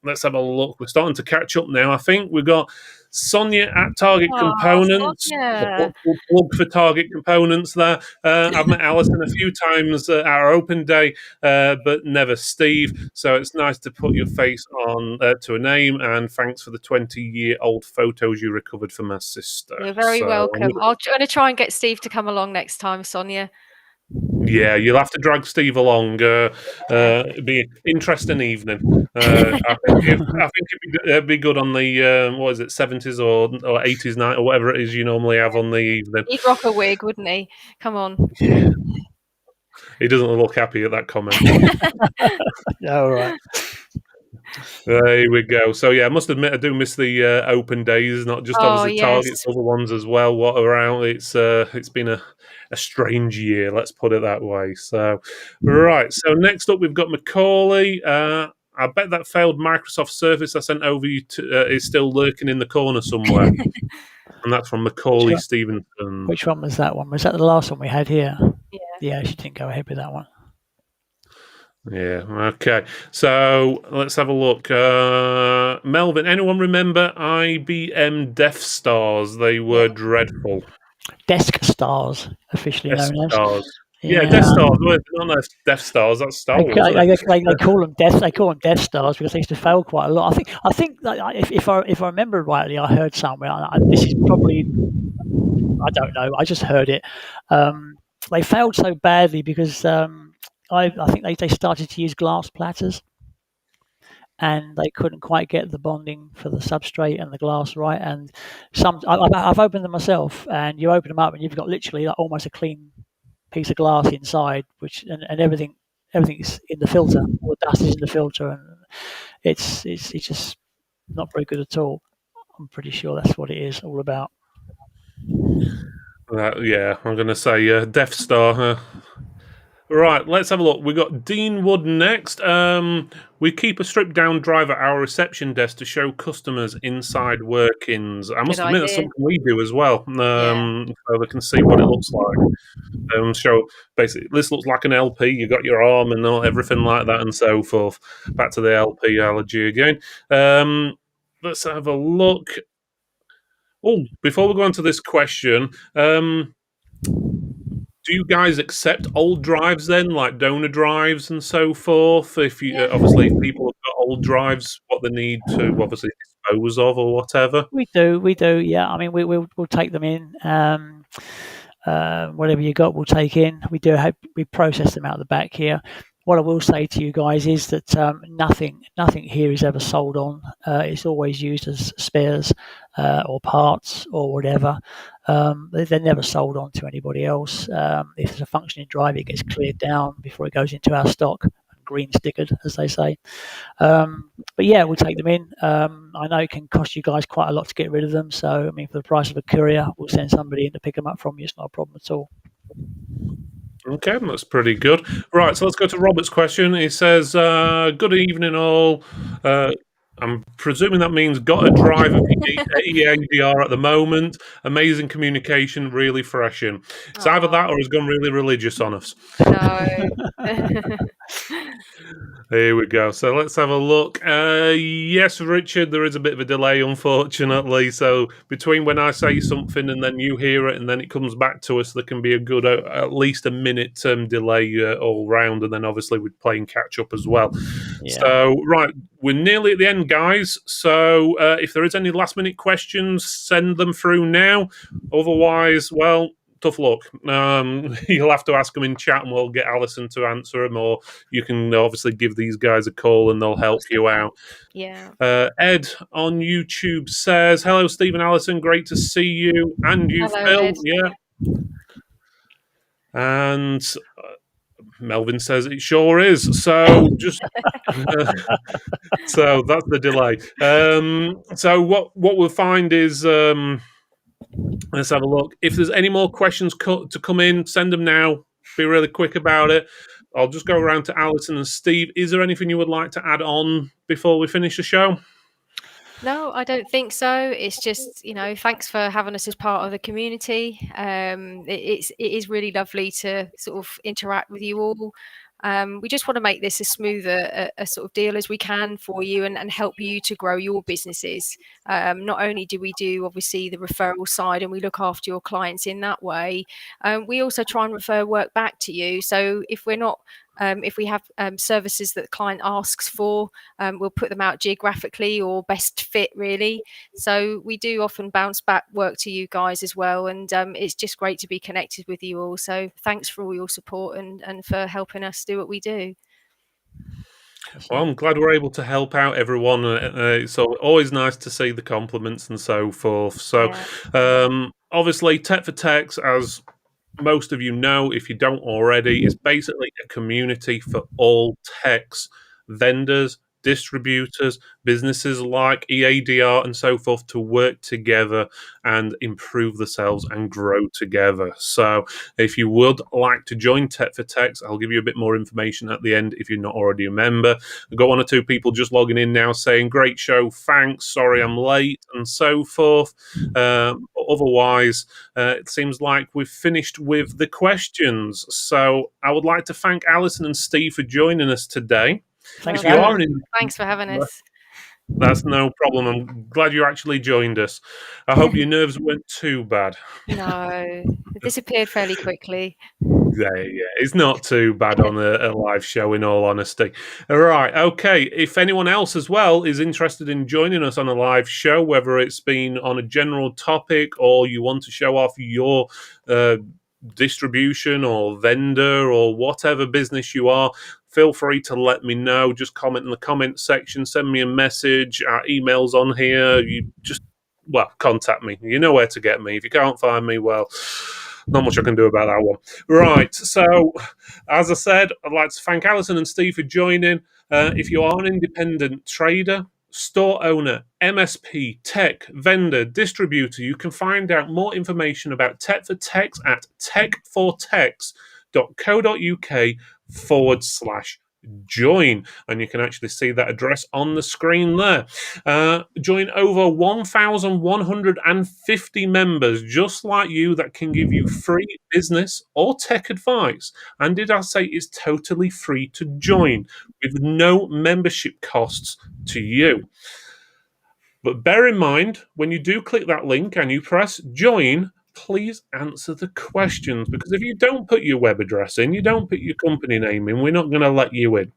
Let's have a look. We're starting to catch up now. I think we've got Sonia at Target Components. Plug for Target Components there. I've met Alison a few times at our open day, but never Steve. So it's nice to put your face on to a name, and thanks for the 20-year-old photos you recovered for my sister. You're very welcome. I'm going to try and get Steve to come along next time, Sonia. Yeah, you'll have to drag Steve along. It'd be an interesting evening. I think it'd be good on the 70s or 80s night or whatever it is you normally have on the evening. He'd rock a wig, wouldn't he? Come on. Yeah. He doesn't look happy at that comment. All right. There we go. So yeah, I must admit I do miss the open days, not just obviously Target's other ones as well. What around? It's been a strange year, let's put it that way. So right. So next up we've got Macaulay. I bet that failed Microsoft Surface I sent over you to is still lurking in the corner somewhere. And that's from Macaulay Stevenson. Which one was that one? Was that the last one we had here? Yeah. Yeah, she didn't go ahead with that one. Yeah, okay. So let's have a look. Melvin, anyone remember IBM Death Stars? They were dreadful. Desk Stars, officially Death known as. Stars. Yeah, Yeah. Death Stars. Well, not Death Stars. That's Star Wars, isn't it? They call them death. They call them Death Stars because they used to fail quite a lot. I think that if I remember rightly, I heard somewhere. This is probably, I don't know. I just heard it. They failed so badly because I think they started to use glass platters, and they couldn't quite get the bonding for the substrate and the glass right. And I've opened them myself, and you open them up, and you've got literally like almost a clean piece of glass inside, and everything's in the filter. All the dust is in the filter, and it's just not very good at all. I'm pretty sure that's what it is all about. Yeah, I'm going to say Death Star. Right, let's have a look. We've got Dean Wood next. We keep a stripped down drive at our reception desk to show customers inside workings. I must admit that's something we do as well, so they can see what it looks like. So basically, this looks like an LP. You got your arm and everything like that, and so forth. Back to the LP allergy again. Let's have a look. Oh, before we go on to this question, do you guys accept old drives then, like donor drives and so forth? If you obviously if people have got old drives, what they need to obviously dispose of or whatever. We do. Yeah, I mean we'll take them in. Whatever you got, we'll take in. We process them out the back here. What I will say to you guys is that nothing here is ever sold on. It's always used as spares or parts or whatever. They're never sold on to anybody else. If it's a functioning drive, it gets cleared down before it goes into our stock, green stickered, as they say. But yeah, we'll take them in. I know it can cost you guys quite a lot to get rid of them. So, I mean, for the price of a courier, we'll send somebody in to pick them up from you. It's not a problem at all. Okay, that's pretty good. Right, so let's go to Robert's question. He says, good evening all. I'm presuming that means got a drive of EADR at the moment. Amazing communication, really freshing. It's either that or he's gone really religious on us. No. Here we go. So let's have a look. Yes, Richard, there is a bit of a delay, unfortunately. So between when I say something and then you hear it and then it comes back to us, there can be a good, at least a minute delay all round. And then obviously we're playing catch up as well. Yeah. So, right, we're nearly at the end, guys. So if there is any last minute questions, send them through now. Otherwise, well, tough luck. You'll have to ask them in chat and we'll get Alison to answer them, or you can obviously give these guys a call and they'll help you out. Yeah. Ed on YouTube says, hello, Steve and Alison. Great to see you. And you, hello, Phil. Ed. Yeah. And Melvin says it sure is. So just so that's the delay. So what we'll find is let's have a look. If there's any more questions to come in, send them now. Be really quick about it. I'll just go around to Alison and Steve. Is there anything you would like to add on before we finish the show? No, I don't think so. It's just, thanks for having us as part of the community. It is really lovely to sort of interact with you all. We just want to make this as smooth a sort of deal as we can for you and help you to grow your businesses. Not only do we do obviously the referral side and we look after your clients in that way, we also try and refer work back to you. So if we're not if we have services that the client asks for, we'll put them out geographically or best fit, really. So we do often bounce back work to you guys as well. And it's just great to be connected with you all. So thanks for all your support and for helping us do what we do. Well, I'm glad we're able to help out everyone. It's always nice to see the compliments and so forth. So obviously, Tech for Techs, as most of you know, if you don't already, is basically a community for all techs, vendors, distributors, businesses like EADR and so forth to work together and improve themselves and grow together. So if you would like to join Tech for Techs, I'll give you a bit more information at the end if you're not already a member. I've got one or two people just logging in now saying, great show, thanks, sorry I'm late, and so forth. But otherwise, it seems like we've finished with the questions. So I would like to thank Alison and Steve for joining us today. Thanks If for you having are me. an Thanks for having us. That's no problem. I'm glad you actually joined us. I hope your nerves weren't too bad. No, it disappeared fairly quickly. Yeah, it's not too bad on a live show, in all honesty. All right, okay. If anyone else as well is interested in joining us on a live show, whether it's been on a general topic or you want to show off your distribution or vendor or whatever business you are, feel free to let me know. Just comment in the comment section, send me a message. Our email's on here. You just, contact me. You know where to get me. If you can't find me, well, not much I can do about that one. Right, so as I said, I'd like to thank Alison and Steve for joining. If you are an independent trader, store owner, MSP, tech, vendor, distributor, you can find out more information about Tech for Techs at techfortechs.co.uk/join. And you can actually see that address on the screen there. Join over 1,150 members just like you that can give you free business or tech advice. And did I say it's totally free to join with no membership costs to you? But bear in mind, when you do click that link and you press join, please answer the questions, because if you don't put your web address in, you don't put your company name in, we're not going to let you in.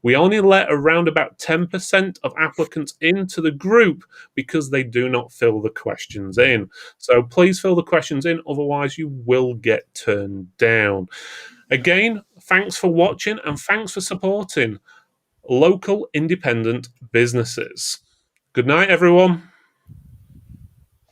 We only let around about 10% of applicants into the group because they do not fill the questions in. So please fill the questions in, otherwise you will get turned down. Again, thanks for watching and thanks for supporting local independent businesses. Good night, everyone.